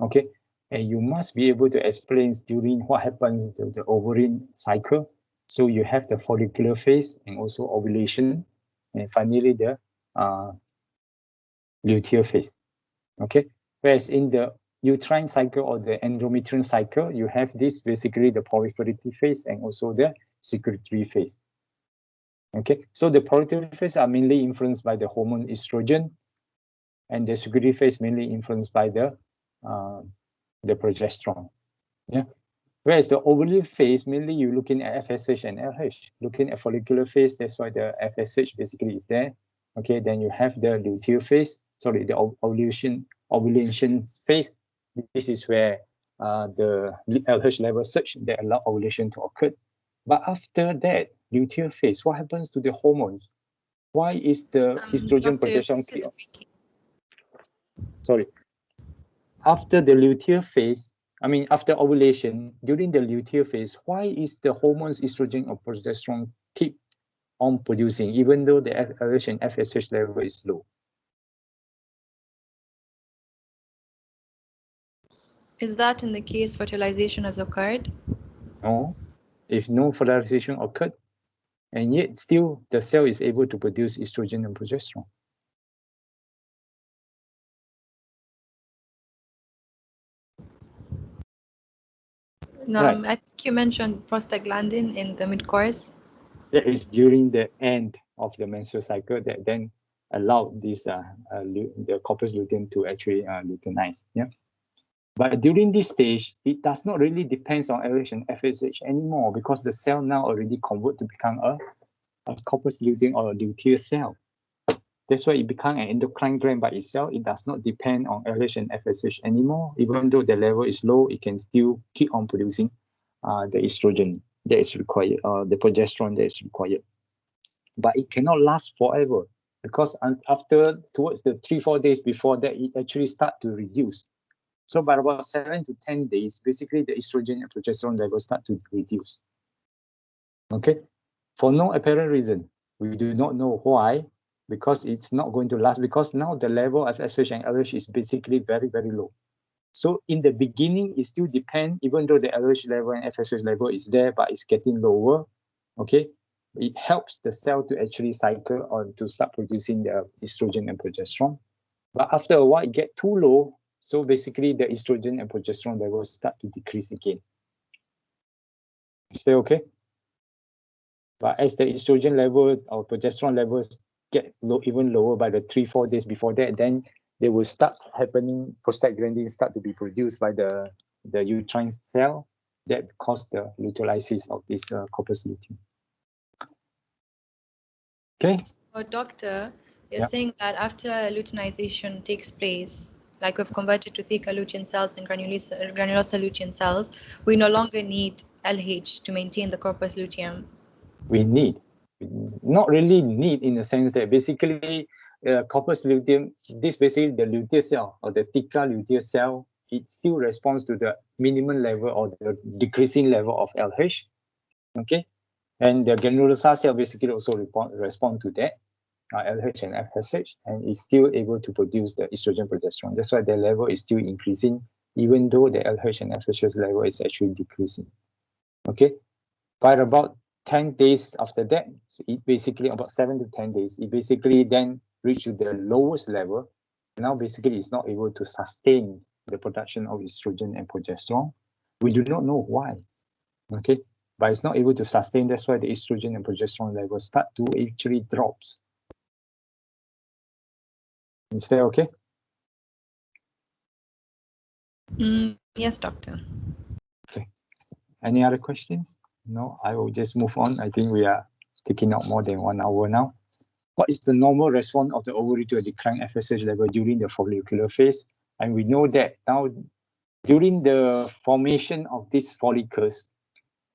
Okay, and you must be able to explain during what happens to the ovarian cycle. So you have the follicular phase and also ovulation, and finally the luteal phase. Okay, whereas in the uterine cycle or the endometrial cycle, you have this basically the proliferative phase and also the secretory phase. Okay, so the proliferative phase are mainly influenced by the hormone estrogen, and the secretory phase mainly influenced by the progesterone. Yeah. Whereas the ovulative phase, mainly you're looking at FSH and LH. Looking at follicular phase, that's why the FSH basically is there. Okay, then you have the luteal phase, sorry, the ovulation phase. This is where the LH level surge that allow ovulation to occur. But after that, luteal phase, what happens to the hormones? Why is the estrogen progesterone? Sorry. After the luteal phase, after ovulation, during the luteal phase, why is the hormones estrogen or progesterone keep on producing, even though the LH and FSH level is low? Is that in the case fertilization has occurred? No. If no fertilization occurred, and yet still the cell is able to produce estrogen and progesterone. No, Right. I think you mentioned prostaglandin in the mid-course. That is during the end of the menstrual cycle that then allowed this the corpus luteum to actually luteinize. Yeah. But during this stage, it does not really depend on LH and FSH anymore, because the cell now already convert to become a corpus luteum or a luteal cell. That's why it becomes an endocrine gland by itself. It does not depend on LH and FSH anymore. Even though the level is low, it can still keep on producing the estrogen that is required, the progesterone that is required. But it cannot last forever, because after, towards the 3-4 days before that, it actually start to reduce. So by about 7 to 10 days, basically the estrogen and progesterone levels start to reduce. Okay, for no apparent reason. We do not know why, because it's not going to last, because now the level of FSH and LH is basically very, very low. So in the beginning, it still depends, even though the LH level and FSH level is there, but it's getting lower. Okay, it helps the cell to actually cycle or to start producing the estrogen and progesterone. But after a while, it get too low. So basically, the estrogen and progesterone levels start to decrease again. Is that okay? But as the estrogen level or progesterone levels get low, even lower by the 3-4 days before that, then they will start happening, prostaglandin start to be produced by the uterine cell that cause the luteolysis of this corpus luteum. Okay. So, doctor, you're saying that after luteinization takes place, like we've converted to thicker lutein cells and granulosa lutein cells, we no longer need LH to maintain the corpus luteum. We need, not really need in the sense that basically corpus luteum, this basically the luteal cell or the thicker luteal cell, it still responds to the minimum level or the decreasing level of LH. Okay, and the granulosa cell basically also respond to that, LH and FSH, and is still able to produce the estrogen progesterone. That's why the level is still increasing, even though the LH and FSH level is actually decreasing. Okay, by about 10 days after that, so it basically about 7 to 10 days, it basically then reaches the lowest level. Now basically it's not able to sustain the production of estrogen and progesterone. We do not know why. Okay, but it's not able to sustain. That's why the estrogen and progesterone levels start to actually drops. Is that okay? Yes, doctor. Okay. Any other questions? No, I will just move on. I think we are taking out more than 1 hour now. What is the normal response of the ovary to a declined FSH level during the follicular phase? And we know that now during the formation of these follicles,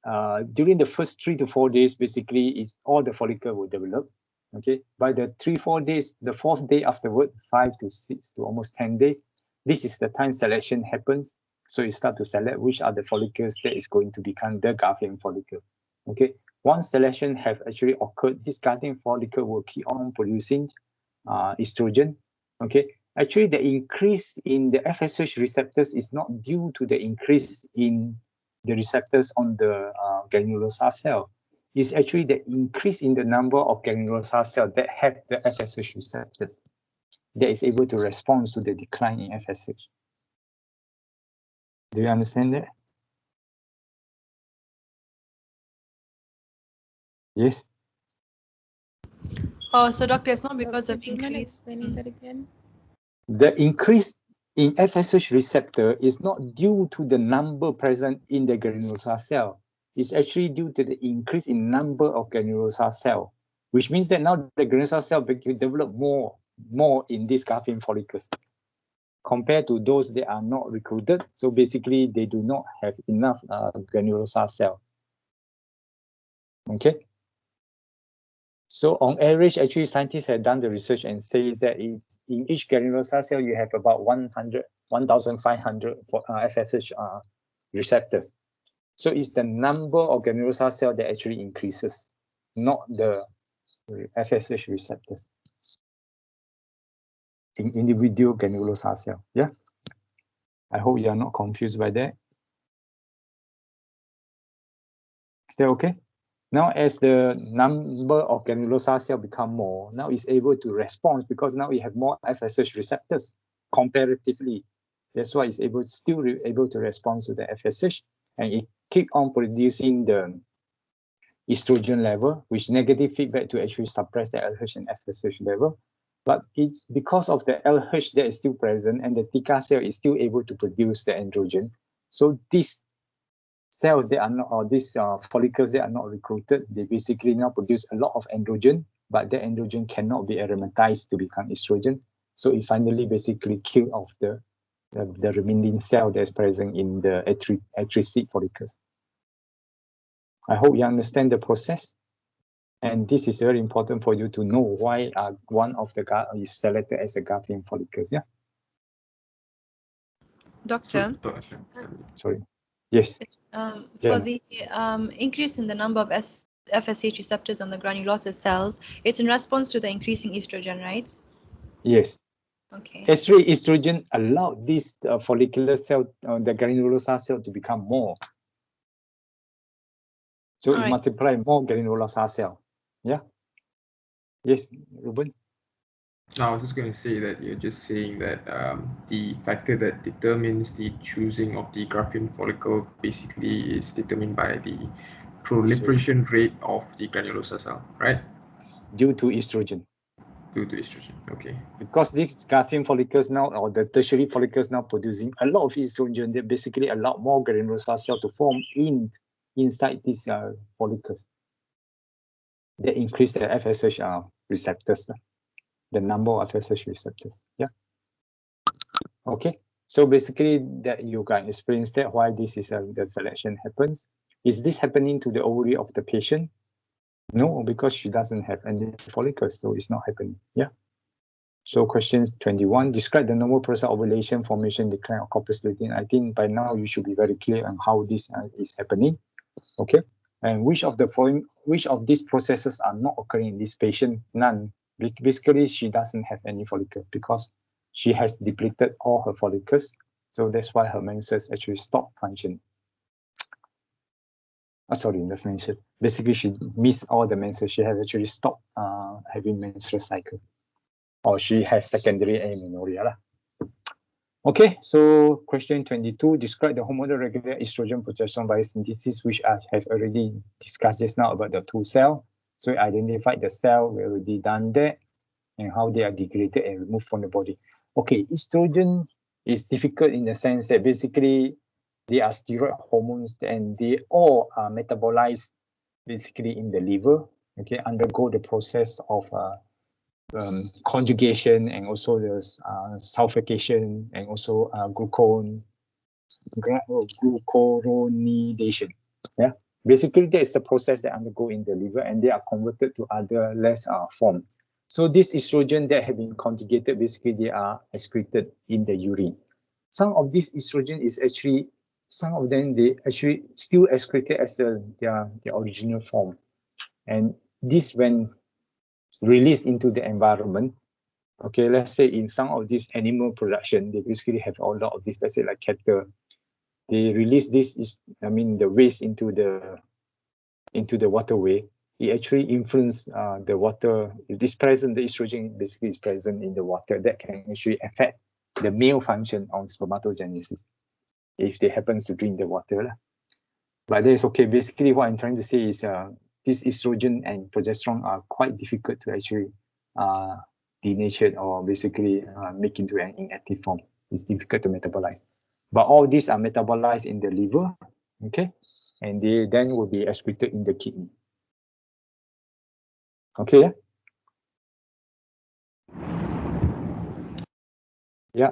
during the first 3 to 4 days, basically is all the follicle will develop. Okay, by the 3-4 days, the 4th day afterward, 5 to 6 to almost 10 days, this is the time selection happens. So you start to select which are the follicles that is going to become the guardian follicle. Okay, once selection have actually occurred, this guardian follicle will keep on producing estrogen. Okay, actually the increase in the FSH receptors is not due to the increase in the receptors on the granulosa cell. It's actually the increase in the number of granulosa cells that have the FSH receptors that is able to respond to the decline in FSH. Do you understand that? Yes? Oh, so doctor, it's not because of Do you mind increase. explaining that again? The increase in FSH receptor is not due to the number present in the granulosa cell. It's actually due to the increase in number of granulosa cell, which means that now the granulosa cell develop more in these Garfield follicles compared to those that are not recruited. So basically, they do not have enough granulosa cell. Okay. So on average, actually, scientists have done the research and says that in each granulosa cell, you have about 1,500 FSH receptors. So it's the number of granulosa cell that actually increases, not the FSH receptors in individual granulosa cell. Yeah. I hope you are not confused by that. Is that okay? Now, as the number of granulosa cell become more, now it's able to respond because now we have more FSH receptors comparatively. That's why it's still able to respond to the FSH, and it keep on producing the estrogen level, which negative feedback to actually suppress the LH and FSH level. But it's because of the LH that is still present and the Tika cell is still able to produce the androgen. So these cells that are not, or these follicles that are not recruited, they basically now produce a lot of androgen, but the androgen cannot be aromatized to become estrogen. So it finally basically kills off the remaining cell that's present in the atresia follicles. I hope you understand the process. And this is very important for you to know why one of the is selected as a Garfield follicles. Yeah. Doctor, sorry. Yes. For the increase in the number of FSH receptors on the granulosa cells, it's in response to the increasing estrogen, right? Yes. Okay. Actually, estrogen allowed this follicular cell, the granulosa cell, to become more. So it multiply more granulosa cell. Yeah. Yes, Ruben. No, I was just going to say that you're just saying that the factor that determines the choosing of the Garfield follicle basically is determined by the proliferation rate of the granulosa cell, right? Due to estrogen. Due to estrogen, okay. Because these Garfield follicles now, or the tertiary follicles now producing a lot of estrogen, they basically allow more granulosa cell to form inside these follicles. They increase the FSH receptors, the number of FSH receptors. Yeah. Okay. So basically, that you can explain that why this is the selection happens. Is this happening to the ovary of the patient? No, because she doesn't have any follicles, so it's not happening. Yeah. So questions 21, describe the normal process of ovulation, formation, decline of corpus lutein. I think by now you should be very clear on how this is happening. Okay. And which of these processes are not occurring in this patient? None. Basically, she doesn't have any follicle because she has depleted all her follicles. So that's why her menses actually stop functioning. Sorry, not menses. Basically, she missed all the menses. She has actually stopped having menstrual cycle. Or she has secondary amenorrhea. Okay, so question 22, describe the hormonal regular estrogen progesterone biosynthesis, which I have already discussed just now about the two cells. So identified the cell, we already done that, and how they are degraded and removed from the body. Okay, estrogen is difficult in the sense that basically they are steroid hormones and they all are metabolized basically in the liver, okay, undergo the process of conjugation and also the sulfication and also glucuronidation. Yeah, basically that is the process that undergo in the liver and they are converted to other less form. So this estrogen that have been conjugated, basically they are excreted in the urine. Some of this estrogen is actually, some of them they actually still excreted as their original form, and this when released into the environment. Okay, let's say in some of these animal production, they basically have a lot of this, let's say like cattle, they release this the waste into the waterway. It actually influence the water. If this present, the estrogen basically is present in the water, that can actually affect the male function on spermatogenesis if they happens to drink the water. But that's okay. Basically, what I'm trying to say is this estrogen and progesterone are quite difficult to actually denatured or basically make into an inactive form. It's difficult to metabolize. But all these are metabolized in the liver, okay? And they then will be excreted in the kidney. Okay, yeah? Yeah,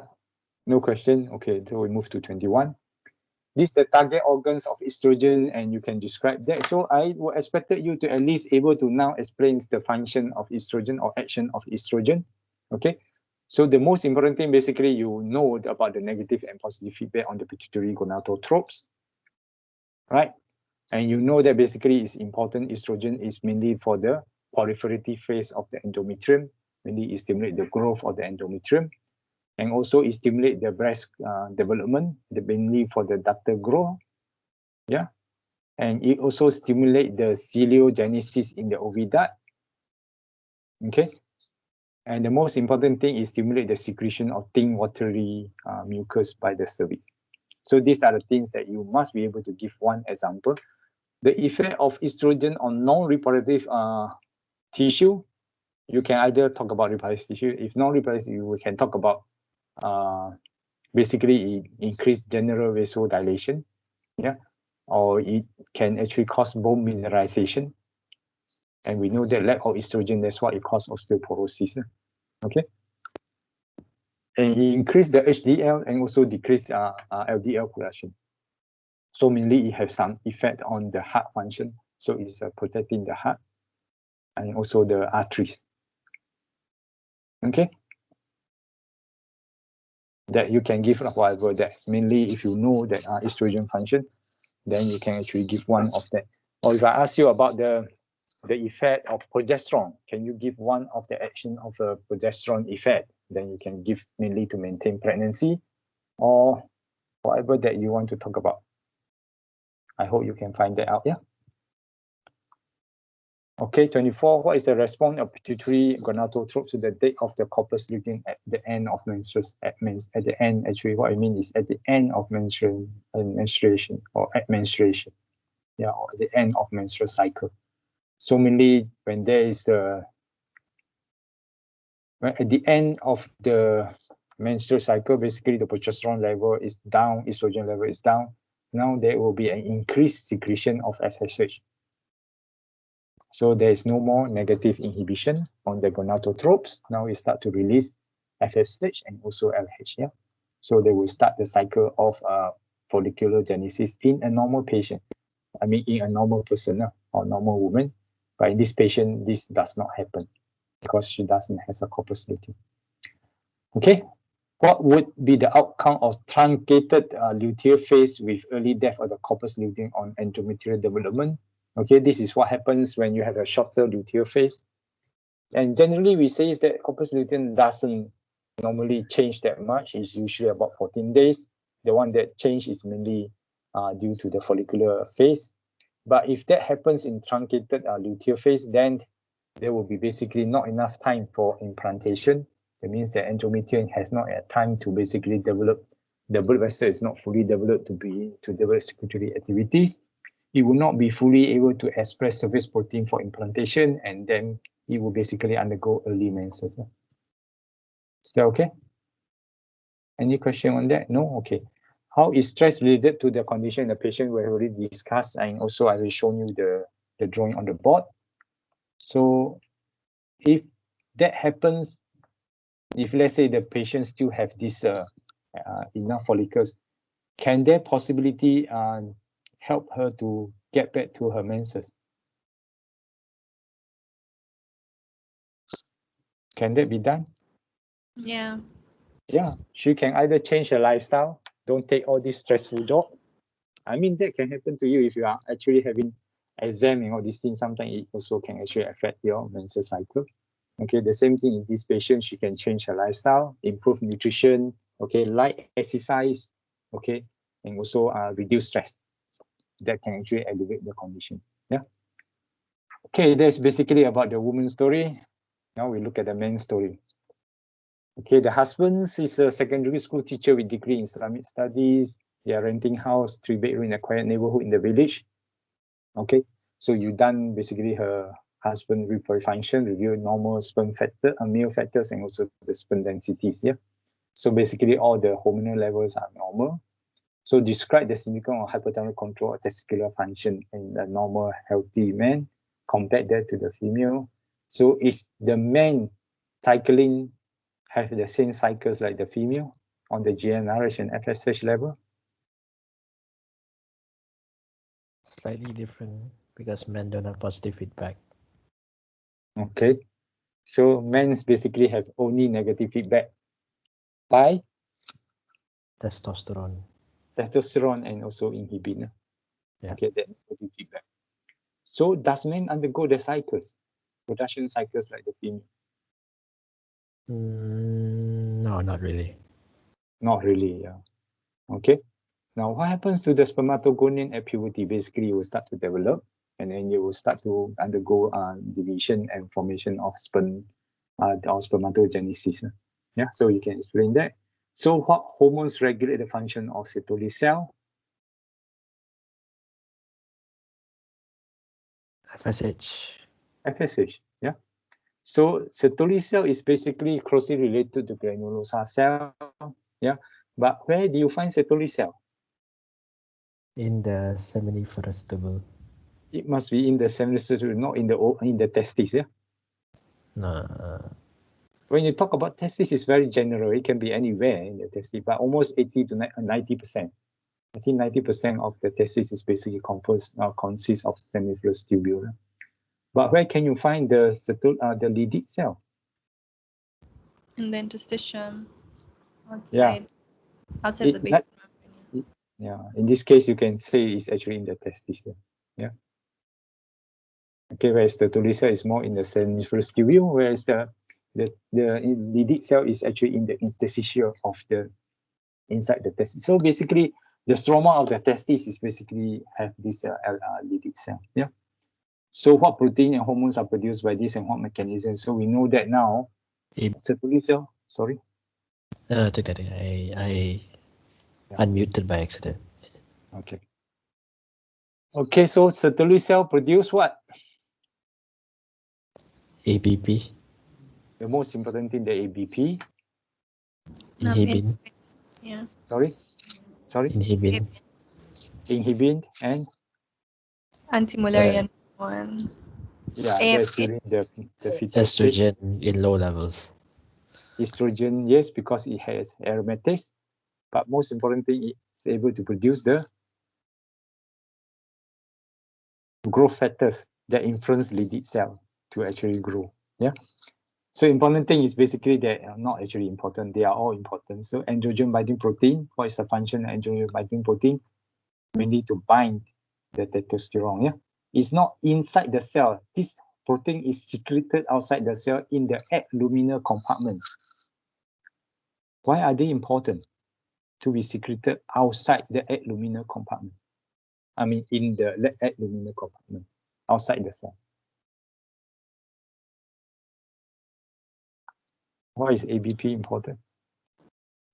no question. Okay, so we move to 21. These are the target organs of estrogen, and you can describe that. So I would expected you to at least able to now explain the function of estrogen or action of estrogen. Okay, so the most important thing, basically, you know about the negative and positive feedback on the pituitary gonadotropes, right? And you know that basically it's important. Estrogen is mainly for the proliferative phase of the endometrium, mainly it stimulates the growth of the endometrium. And also it stimulates the breast development, mainly for the ductal growth. Yeah. And it also stimulates the celiogenesis in the oviduct. Okay. And the most important thing is stimulate the secretion of thin watery mucus by the cervix. So these are the things that you must be able to give one example. The effect of estrogen on non-reproductive tissue, you can either talk about reproductive tissue. If non-reproductive, we can talk about basically increased general vasodilation, yeah, or it can actually cause bone mineralization. And we know that lack of estrogen, that's what it causes osteoporosis. Okay. And it increase the HDL and also decrease LDL production. So mainly it has some effect on the heart function. So it's protecting the heart and also the arteries. Okay. That you can give whatever that mainly if you know that estrogen function, then you can actually give one of that. Or if I ask you about the effect of progesterone, can you give one of the action of a progesterone effect? Then you can give mainly to maintain pregnancy or whatever that you want to talk about. I hope you can find that out. Yeah. Okay, 24. What is the response of pituitary gonadotropes to the date of the corpus luteum at the end of menstruation? At the end, actually, what I mean is at the end of menstruation or at menstruation. Yeah, or at the end of menstrual cycle. So mainly when there is at the end of the menstrual cycle, basically the progesterone level is down, estrogen level is down. Now there will be an increased secretion of FSH. So there is no more negative inhibition on the gonadotropes. Now we start to release FSH and also LH. Yeah. So they will start the cycle of follicular genesis in a normal patient. I mean, in a normal person or normal woman. But in this patient, this does not happen because she doesn't have a corpus luteum. Okay. What would be the outcome of truncated luteal phase with early death of the corpus luteum on endometrial development? Okay, this is what happens when you have a shorter luteal phase. And generally, we say is that corpus luteum doesn't normally change that much. It's usually about 14 days. The one that changes is mainly due to the follicular phase. But if that happens in truncated luteal phase, then there will be basically not enough time for implantation. That means the endometrium has not had time to basically develop. The blood vessel is not fully developed to develop secretory activities. It will not be fully able to express surface protein for implantation, and then it will basically undergo early menses. Is that okay? Any question on that? No? Okay. How is stress related to the condition in the patient? We already discussed, and also I will show you the drawing on the board. So if that happens, if let's say the patient still have this enough follicles, can there possibility help her to get back to her menses? Can that be done? Yeah. Yeah, she can either change her lifestyle, don't take all this stressful job. I mean, that can happen to you if you are actually having exam and all these things. Sometimes it also can actually affect your menstrual cycle. Okay, the same thing is this patient, she can change her lifestyle, improve nutrition, okay, light exercise, okay, and also reduce stress. That can actually elevate the condition. Yeah. Okay, that's basically about the woman's story. Now we look at the man's story. Okay, the husband is a secondary school teacher with degree in Islamic studies. They are renting house, 3-bedroom in a quiet neighborhood in the village. Okay, so you done basically her sperm reproductive function, review normal sperm factor, male factors, and also the sperm densities. Yeah. So basically, all the hormonal levels are normal. So describe the significance of hypothalamic control of testicular function in a normal healthy man. Compare that to the female. So is the man cycling have the same cycles like the female on the GnRH and FSH level? Slightly different because men don't have positive feedback. Okay. So men basically have only negative feedback by Testosterone. testosterone and also inhibin. Yeah. Okay, that negative feedback. So does men undergo the cycles, production cycles like the female? No, not really. Not really, yeah. Okay. Now, what happens to the spermatogonium at puberty? Basically, you will start to develop, and then you will start to undergo division and formation of sperm, or spermatogenesis. Yeah, so you can explain that. So, what hormones regulate the function of Sertoli cell? FSH. FSH. Yeah. So, Sertoli cell is basically closely related to granulosa cell. Yeah. But where do you find Sertoli cell? In the seminiferous tubule. It must be in the seminiferous, not in the testes. Yeah. No. When you talk about testis, it's very general. It can be anywhere in the testis, but almost 80 to 90%. I think 90% of the testis is basically consists of seminiferous tubule. But where can you find the Leydig cell? In the interstitium, outside the base. Yeah, in this case, you can say it's actually in the testis. Yeah. Okay, whereas the Sertoli cell is more in the seminiferous tubule, whereas the Leydig cell is actually in the interstitium of the inside the testis. So basically, the stroma of the testis is basically have this Leydig cell. Yeah. So what protein and hormones are produced by this and what mechanism? So we know that now. Sertoli cell. Sorry. Take that. I unmuted by accident. Okay. Okay. So Sertoli cell produce what? ABP. The most important thing, the ABP. Inhibin. Yeah. Sorry. Inhibin. Inhibin and Anti-Mullerian one. yeah, that's during the fetal stage. Estrogen in low levels. Estrogen, yes, because it has aromatase. But most important thing, it's able to produce the growth factors that influence Leydig cell to actually grow. Yeah. So important thing is basically they are not actually important. They are all important. So androgen binding protein, what is the function of androgen binding protein? We need to bind the testosterone. Yeah. It's not inside the cell. This protein is secreted outside the cell in the luminal compartment. Why are they important? To be secreted outside the luminal compartment. I mean, in the luminal compartment, outside the cell. Why is ABP important?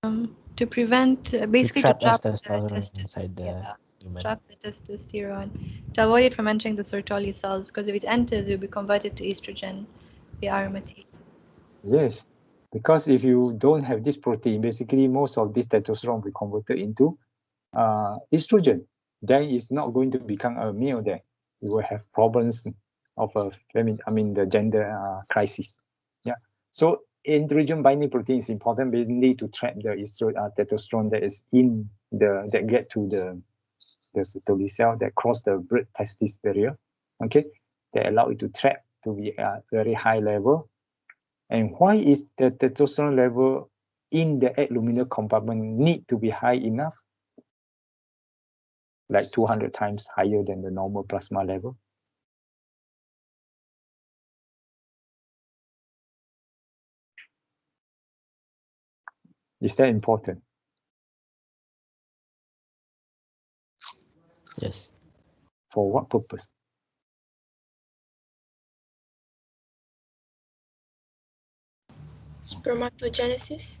To prevent, basically to trap the testosterone inside the lumen. Trap the testosterone, to avoid it from entering the Sertoli cells, because if it enters, it will be converted to estrogen via aromatase. Yes, because if you don't have this protein, basically most of this testosterone will be converted into estrogen. Then it's not going to become a male. Then you will have problems of the gender crisis. Yeah. So androgen binding protein is important mainly to trap the testosterone that is in that get to the Sertoli cell that cross the blood testis barrier. Okay, that allow it to trap to be at very high level. And why is the testosterone level in the luminal compartment need to be high enough? Like 200 times higher than the normal plasma level. Is that important? Yes. For what purpose? Spermatogenesis?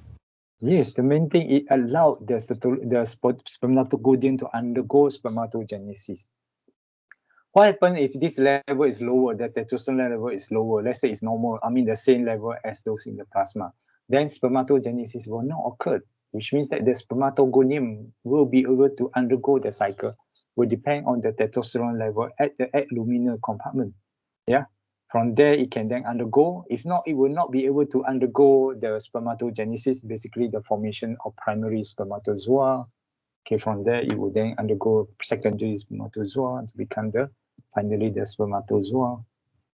Yes, the main thing, it allowed the spermatogonia to undergo spermatogenesis. What happens if this level is lower, the testosterone level is lower, let's say it's normal, I mean the same level as those in the plasma, then spermatogenesis will not occur, which means that the spermatogonium will be able to undergo the cycle, will depend on the testosterone level at the luminal compartment. Yeah, from there it can then undergo. If not, it will not be able to undergo the spermatogenesis, basically the formation of primary spermatozoa. Okay, from there it will then undergo secondary spermatozoa to become finally the spermatozoa.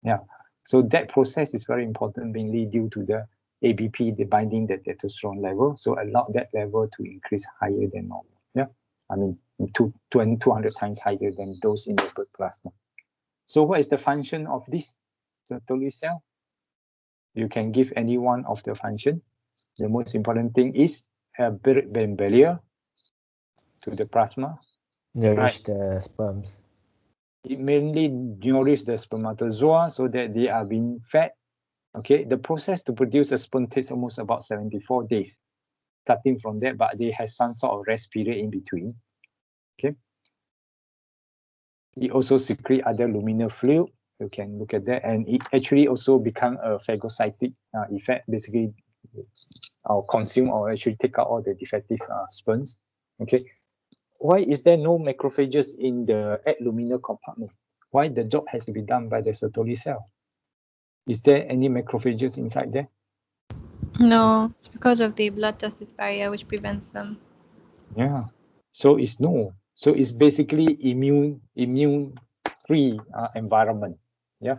Yeah, so that process is very important, mainly due to the ABP, the binding the testosterone level, so allow that level to increase higher than normal. Yeah, I mean 200 times higher than those in the blood plasma. So what is the function of this Sertoli cell? You can give any one of the function. The most important thing is a blood-brain barrier to the plasma. Nourish the sperms. It mainly nourishes the spermatozoa so that they are being fed. Okay, the process to produce a sperm takes almost about 74 days, starting from that, but they have some sort of rest period in between. Okay. It also secrete other luminal fluid. You can look at that, and it actually also become a phagocytic effect, basically, or consume or actually take out all the defective sperms. Okay. Why is there no macrophages in the luminal compartment? Why the job has to be done by the Sertoli cell? Is there any macrophages inside there? No, it's because of the blood testis barrier which prevents them. Yeah. So it's no. So it's basically immune-free environment. Yeah.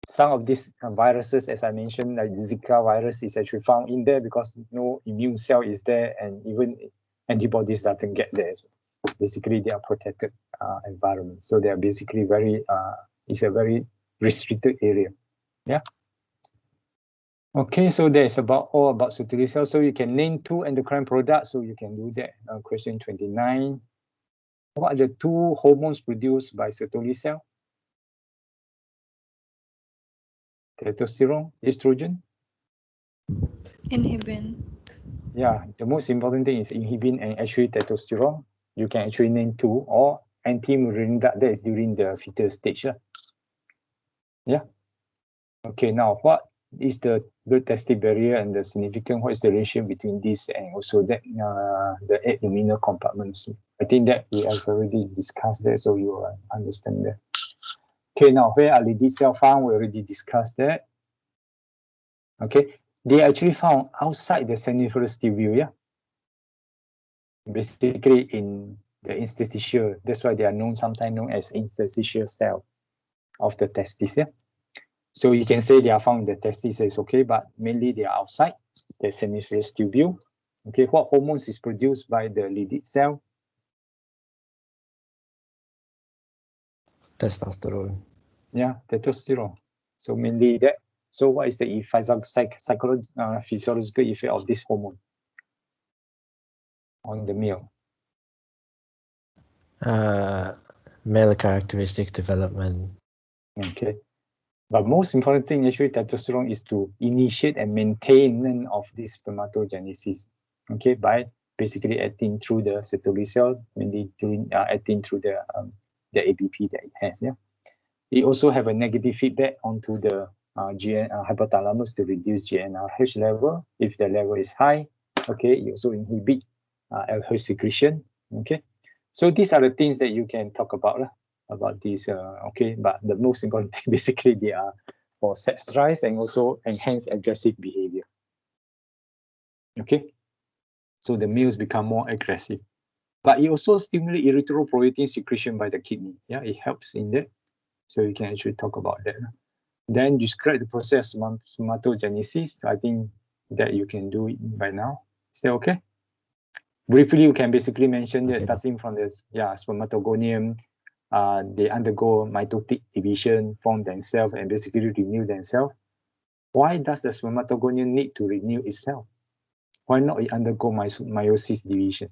Some of these viruses, as I mentioned, like the Zika virus, is actually found in there because no immune cell is there, and even antibodies doesn't get there. So basically, they are protected environment. So they are basically it's a very restricted area. Yeah. Okay, so that's all about Sertoli cell. So you can name 2 endocrine products. So you can do that. Question 29. What are the 2 hormones produced by Sertoli cell? Testosterone, estrogen. Inhibin. Yeah, the most important thing is inhibin and actually testosterone. You can actually name 2, or anti-mullerian duct, that is during the fetal stage. Yeah. Okay, now what is the blood testis barrier and the significant? What is the ratio between this and also that the luminal compartments? I think that we have already discussed that, so you understand that. Okay, now where are Leydig cell found? We already discussed that. Okay, they are actually found outside the seminiferous tubule, yeah. Basically in the interstitial. That's why they are sometimes known as interstitial cell of the testis, yeah. So you can say they are found in the testis, is okay, but mainly they are outside the seminiferous tubule. Okay, what hormones is produced by the Leydig cell? Testosterone. Yeah, testosterone. So mainly that. So what is the physiological effect of this hormone on the male? Male characteristic development. Okay. But most important thing, actually, testosterone is to initiate and maintain of this spermatogenesis. Okay, by basically acting through the Sertoli cell, mainly acting through the ABP that it has. Yeah, it also have a negative feedback onto the hypothalamus to reduce GnRH level. If the level is high, okay, it also inhibit LH secretion. Okay, so these are the things that you can talk about this. Okay, but the most important thing, basically, they are for sex drive and also enhance aggressive behavior. Okay, so the males become more aggressive, but it also stimulates erythropoietin secretion by the kidney. Yeah, it helps in that. So you can actually talk about that. Then describe the process of spermatogenesis. I think that you can do it by now. Is that okay? Briefly, you can basically mention that starting from the spermatogonium, they undergo mitotic division, form themselves, and basically renew themselves. Why does the spermatogonium need to renew itself? Why not it undergo meiosis division?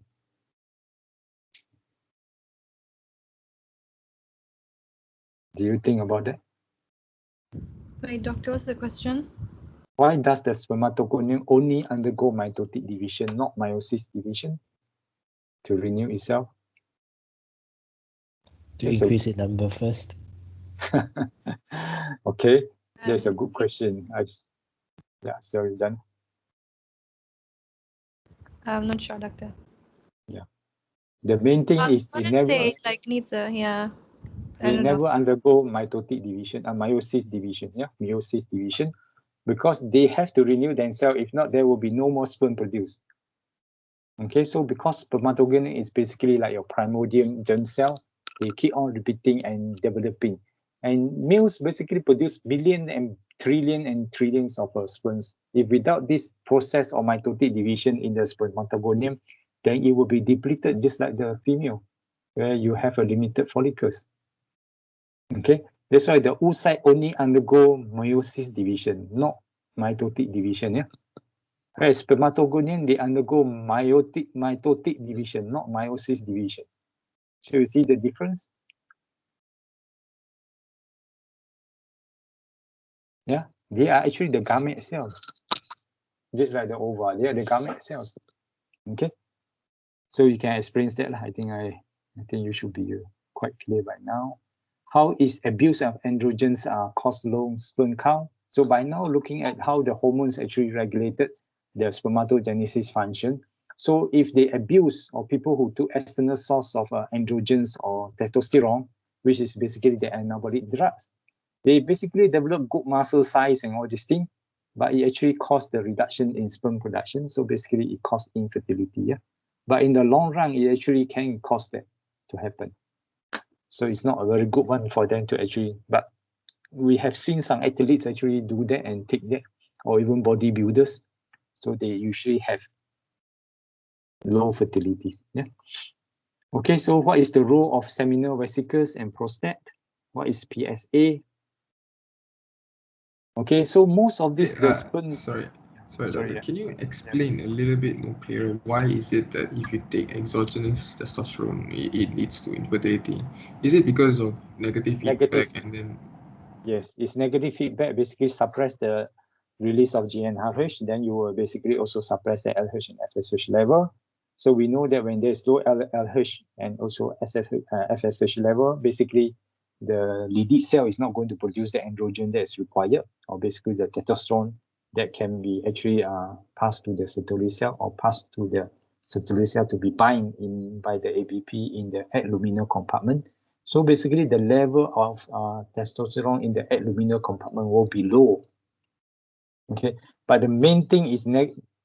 Do you think about that? Wait, doctor, what's the question? Why does the spermatogonium only undergo mitotic division, not meiosis division, to renew itself? To increase its number first. Okay, that's a good question. Yeah, sorry, Jan. I'm not sure, doctor. The main thing I is was gonna say it like needs a I they don't know. never undergo mitotic division, meiosis division, meiosis division, because they have to renew themselves. If not, there will be no more sperm produced. Okay, so because spermatogenet is basically like your primordial germ cell, they keep on repeating and developing. And males basically produce billion and trillions of sperms. If without this process of mitotic division in the spermatogonium, then it will be depleted just like the female, where you have a limited follicles. Okay, that's why the oocyte only undergo meiosis division, not mitotic division. Yeah. Whereas spermatogonium, they undergo mitotic division, not meiosis division. So you see the difference? Yeah, they are actually the gamete cells. Just like the ova, they are the gamete cells. Okay, so you can experience that. I think you should be quite clear by now. How is abuse of androgens cause low sperm count? So by now, looking at how the hormones actually regulated the spermatogenesis function. So if they abuse, or people who took external source of androgens or testosterone, which is basically the anabolic drugs, they basically develop good muscle size and all this thing, but it actually caused the reduction in sperm production. So basically it caused infertility. Yeah, but in the long run, it actually can cause that to happen. So it's not a very good one for them to actually, but we have seen some athletes actually do that and take that, or even bodybuilders. So they usually have low fertilities. Yeah. Okay, so what is the role of seminal vesicles and prostate? What is PSA? Okay, so most of this, the sperm. Sorry, Sorry, doctor. yeah. Can you explain a little bit more clearer? Why is it that if you take exogenous testosterone, it leads to infertility? Is it because of negative feedback and then? Yes, it's negative feedback. Basically, suppress the release of GnRH. Then you will basically also suppress the LH and FSH level. So we know that when there's low LH and also FSH level, basically the Leydig cell is not going to produce the androgen that is required, or basically the testosterone that can be actually passed to the Sertoli cell or passed to the Sertoli cell to be bind in by the ABP in the luminal compartment. So basically the level of testosterone in the luminal compartment will be low. Okay, but the main thing is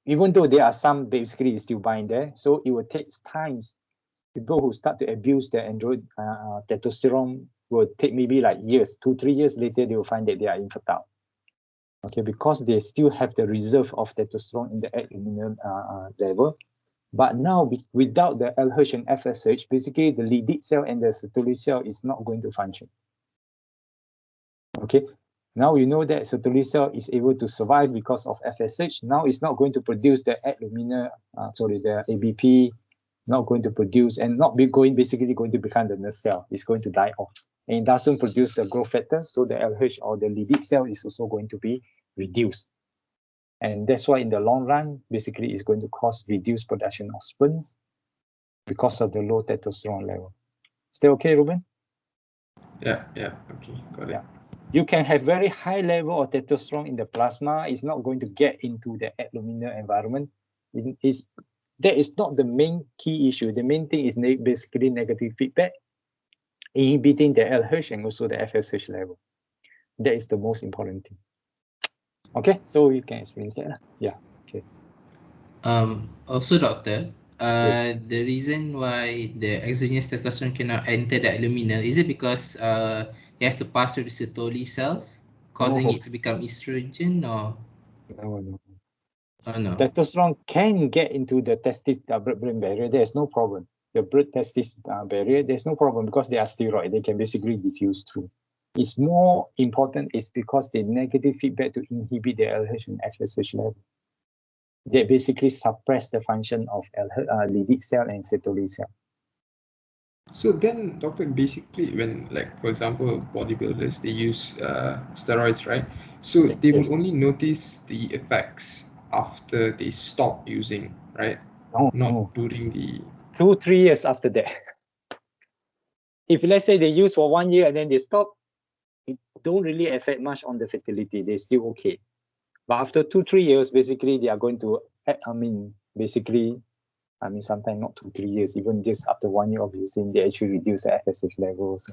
even though there are some basically still bind there, so it will take times. People who start to abuse the testosterone will take maybe like years, 2-3 years later, they will find that they are infertile. Okay, because they still have the reserve of testosterone in the luminal level. But now, without the LH and FSH, basically the Leydig cell and the Sertoli cell is not going to function. Okay, now you know that Sertoli cell is able to survive because of FSH. Now it's not going to produce the the ABP, not going to produce and not be basically going to become the nurse cell. It's going to die off. And it doesn't produce the growth factor, so the LH or the Leydig cell is also going to be reduced. And that's why in the long run, basically it's going to cause reduced production of sperms because of the low testosterone level. Is that okay, Ruben? Yeah, okay, got it. You can have very high level of testosterone in the plasma. It's not going to get into the luminal environment. That is not the main key issue. The main thing is basically negative feedback, inhibiting the LH and also the FSH level. That is the most important thing. Okay, so you can experience that. Yeah. Okay. Also, doctor, Yes. the reason why the exogenous testosterone cannot enter the alumina, is it because it has to pass through the Sertoli cells, causing it to become estrogen, or? No. Oh, no. Testosterone can get into the testis blood-brain barrier. There's no problem. The blood testis barrier, there's no problem because they are steroid. They can basically diffuse through. It's more important is because the negative feedback to inhibit the LH and FSH level. They basically suppress the function of Leydig cell and Sertoli cell. So then, doctor, basically when, like, for example, bodybuilders, they use steroids, right? So they will only notice the effects after they stop using, right? Not during the 2-3 years after that. If let's say they use for 1 year and then they stop, don't really affect much on the fertility. They're still okay. But after 2-3 years, basically, they are going to, sometimes not 2-3 years, even just after 1 year of using, they actually reduce the FSH levels.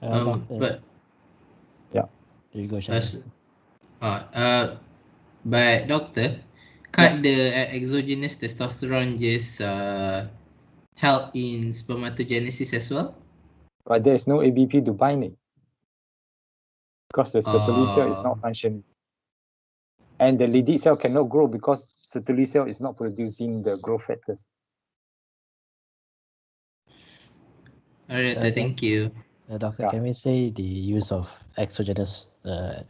But yeah, there you go, Shannon. But doctor, can't the exogenous testosterone just help in spermatogenesis as well? But there's no ABP to bind it because the Sertoli cell is not functioning. And the Leydig cell cannot grow because Sertoli cell is not producing the growth factors. All right, thank you. Doctor, can we say the use of exogenous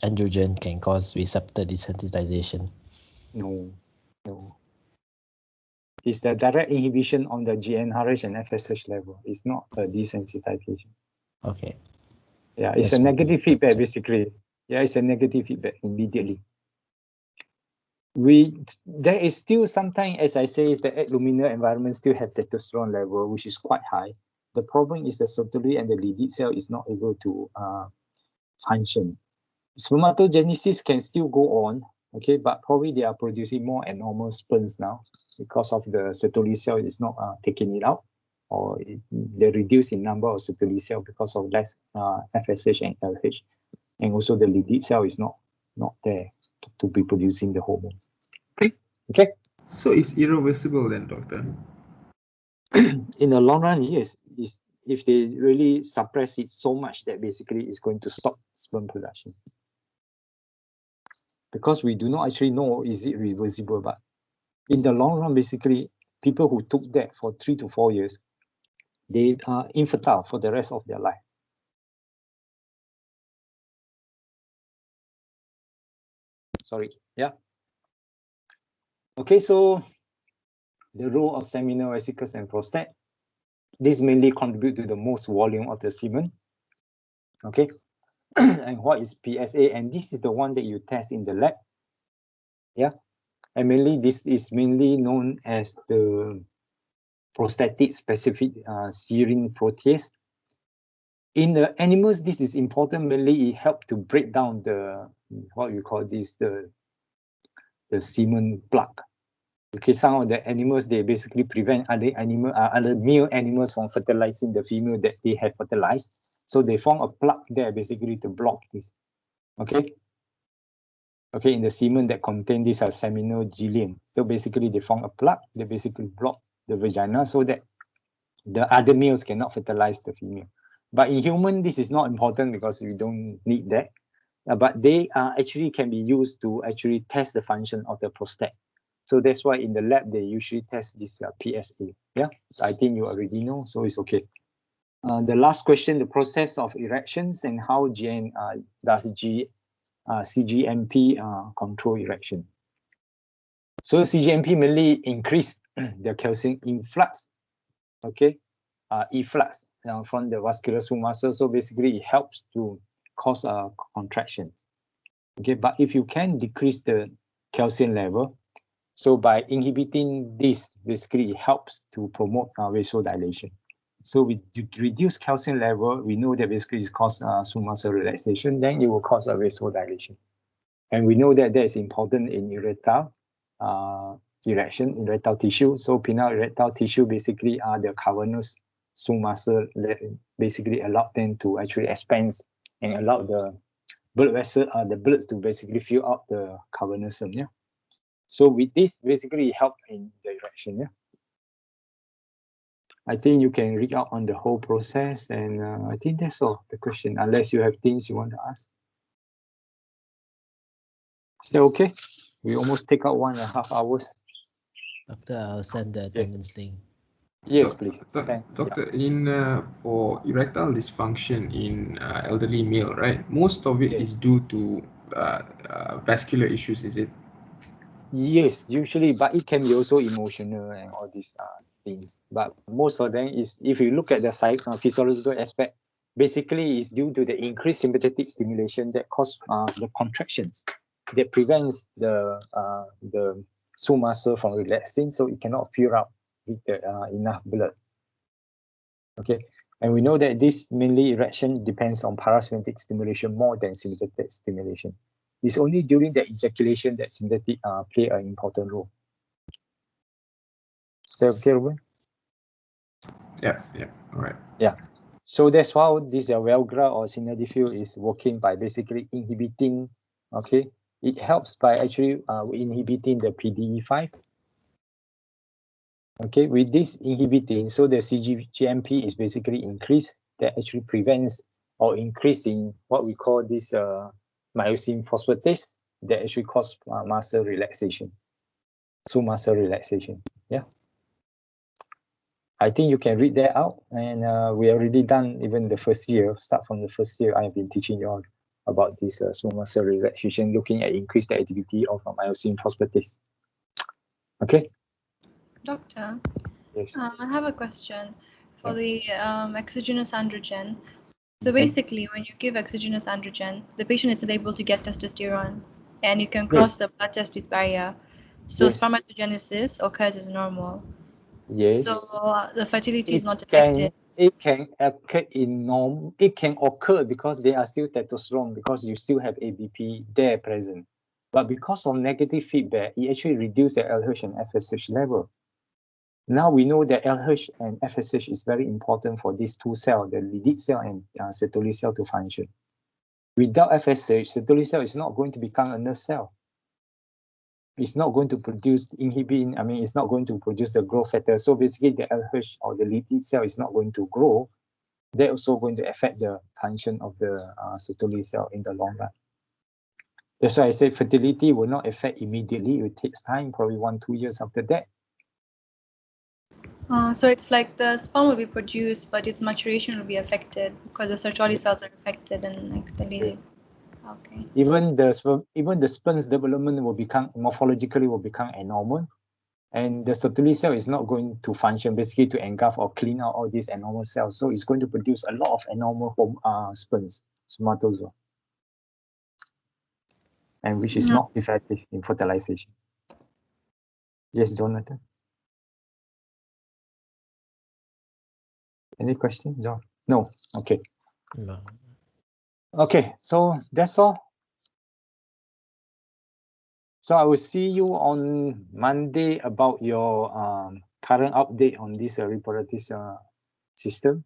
androgen can cause receptor desensitization? No. It's the direct inhibition on the GnRH and FSH level. It's not a desensitization. Okay. Yeah, it's a negative feedback basically. Yeah, it's a negative feedback immediately. There is still sometimes, as I say, is the luminal environment still have testosterone level, which is quite high. The problem is the Sertoli and the Leydig cell is not able to function. Spermatogenesis can still go on, okay, but probably they are producing more abnormal sperms now because of the Sertoli cell is not taking it out, or they reduce in number of Sertoli cell because of less FSH and LH, and also the Leydig cell is not there to be producing the hormones. Okay. So it's irreversible then, doctor? In the long run, yes. If they really suppress it so much that basically it's going to stop sperm production. Because we do not actually know is it reversible, but in the long run, basically, people who took that for 3 to 4 years, they are infertile for the rest of their life. Sorry, yeah. Okay, so the role of seminal vesicles and prostate. This mainly contribute to the most volume of the semen. Okay, and what is PSA? And this is the one that you test in the lab. Yeah, and mainly this is mainly known as the prostatic specific serine protease. In the animals, this is important. Mainly, it helps to break down the what you call this the semen plaque. Okay, some of the animals they basically prevent other male animals from fertilizing the female that they have fertilized. So they form a plaque there basically to block this. Okay. Okay, in the semen that contain this seminal gland. So basically they form a plaque. They basically block the vagina so that the other males cannot fertilize the female. But in human, this is not important because we don't need that. But they actually can be used to actually test the function of the prostate. So that's why in the lab, they usually test this PSA. Yeah, I think you already know, so it's okay. The last question, the process of erections and how does CGMP control erection. So CGMP mainly increase the calcium influx, okay, efflux from the vascular smooth muscle. So basically it helps to cause contractions. Okay, but if you can decrease the calcium level, so by inhibiting this, basically it helps to promote vasodilation. So we reduce calcium level, we know that basically it causes smooth muscle relaxation, then it will cause a vasodilation. And we know that that is important in erectile erection, erectile tissue. So penile erectile tissue basically are the cavernous smooth muscle that basically allow them to actually expand and allow the blood vessel, the bloods to basically fill out the cavernosum. Yeah. So with this, basically help in the erection. Yeah. I think you can read out on the whole process, and I think that's all the question. Unless you have things you want to ask. Is that okay? We almost take out 1.5 hours. After I'll send the attendance link. Yes, please. Doctor, in for erectile dysfunction in elderly male, right? Most of it is due to vascular issues, is it? Yes, usually, but it can be also emotional and all these things. But most of them is, if you look at the physiological aspect, basically is due to the increased sympathetic stimulation that cause the contractions that prevents the smooth muscle from relaxing, so it cannot fill out with the, enough blood. Okay, And we know that this mainly erection depends on parasympathetic stimulation more than sympathetic stimulation. It's only during the ejaculation that sympathetic play an important role. Is that okay, Ruben? Yeah, all right. Yeah. So that's how this Viagra or sildenafil is working by basically inhibiting, okay? It helps by actually inhibiting the PDE5. Okay, with this inhibiting, so the CGMP is basically increased, that actually prevents or increasing what we call this myosin phosphatase that actually cause muscle relaxation. So muscle relaxation, yeah. I think you can read that out, and we already done even the first year. Start from the first year, I've been teaching you all about this small muscle relaxation, looking at increased activity of myosin phosphatase. Okay. Doctor, Yes. I have a question for the exogenous androgen. So Mhm. basically, when you give exogenous androgen, the patient is able to get testosterone, and it can Yes. cross the blood testis barrier. So Yes. spermatogenesis occurs as normal. Yes. So the fertility is not can affected. it can occur in norm. It can occur because they are still testosterone, because you still have ABP there present. But because of negative feedback, it actually reduces the LH and FSH level. Now we know that LH and FSH is very important for these two cells, the Leydig cell and Sertoli cell, to function. Without FSH, Sertoli cell is not going to become a nerve cell. It's not going to produce inhibin. I mean, it's not going to produce the growth factor. So basically, the LH or the Leydig cell is not going to grow. They're also going to affect the function of the Sertoli cell in the long run. That's why I say fertility will not affect immediately. It takes time, probably 1-2 years after that. So it's like the sperm will be produced, but its maturation will be affected because the Sertoli cells are affected and like the Leydig. Okay. Even the sperm's development will become morphologically abnormal, and the Sertoli cell is not going to function basically to engulf or clean out all these abnormal cells. So it's going to produce a lot of abnormal sperms, spermatozoa, and which is not effective in fertilization. Yes, Jonathan. Any questions, John? No. Okay. No. Okay. So that's all. So I will see you on Monday about your current update on this reproductive system.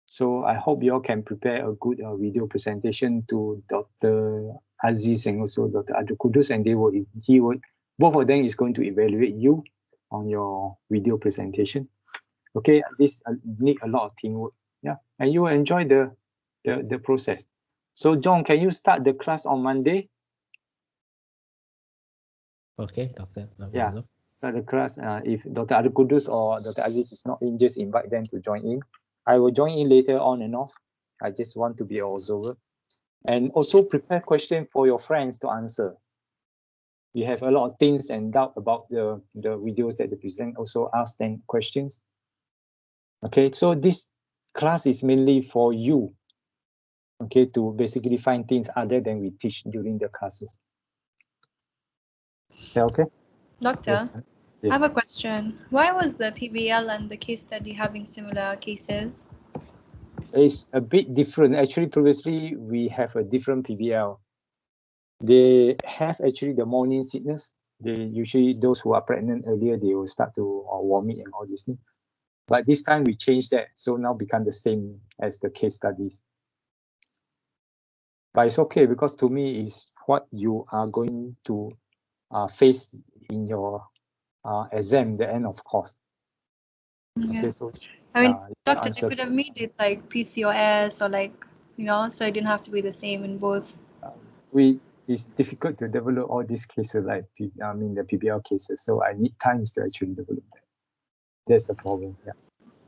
So I hope you all can prepare a good video presentation to Dr. Aziz and also Dr. Abdul Kudus, and both of them is going to evaluate you on your video presentation. Okay, this need a lot of teamwork. Yeah, and you will enjoy the process. So John, can you start the class on Monday? Okay, doctor. Yeah. Start the class. If Dr. Abdul Kudus or Dr. Aziz is not in, just invite them to join in. I will join in later on and off. I just want to be an observer. And also prepare questions for your friends to answer. You have a lot of things and doubt about the videos that they present. Also ask them questions. Okay, so this class is mainly for you. Okay, to basically find things other than we teach during the classes. Is that okay? Doctor, Yes. I have a question. Why was the PBL and the case study having similar cases? It's a bit different. Actually, previously we have a different PBL. They have actually the morning sickness. They usually, those who are pregnant earlier, they will start to vomit and all these things. But this time we changed that, so now become the same as the case studies. But it's okay, because to me is what you are going to face in your exam, the end of course. Yeah. Okay, so I mean, doctor, they could have made it like PCOS or like, you know, so it didn't have to be the same in both. It's difficult to develop all these cases like the PBL cases. So I need times to actually develop that. That's the problem. Yeah.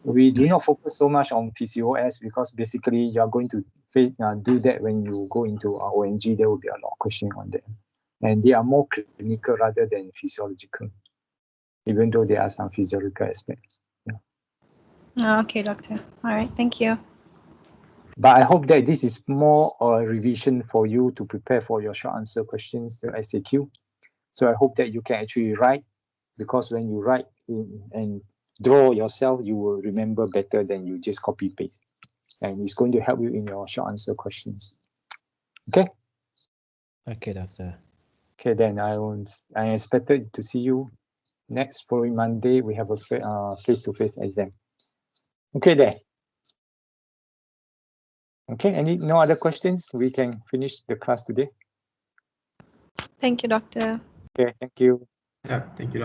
We do not focus so much on PCOS because basically you are going to do that when you go into ONG. There will be a lot of questions on that, and they are more clinical rather than physiological, even though there are some physiological aspects. Oh, okay, doctor. All right, thank you. But I hope that this is more a revision for you to prepare for your short answer questions, the SAQ. So I hope that you can actually write, because when you write and draw yourself, you will remember better than you just copy paste. and it's going to help you in your short answer questions. Okay. Okay, doctor. Okay, then I expected to see you next following Monday. We have a face-to-face exam. Okay, then. Okay, no other questions? We can finish the class today. Thank you, Doctor. Okay, thank you. Yeah, thank you.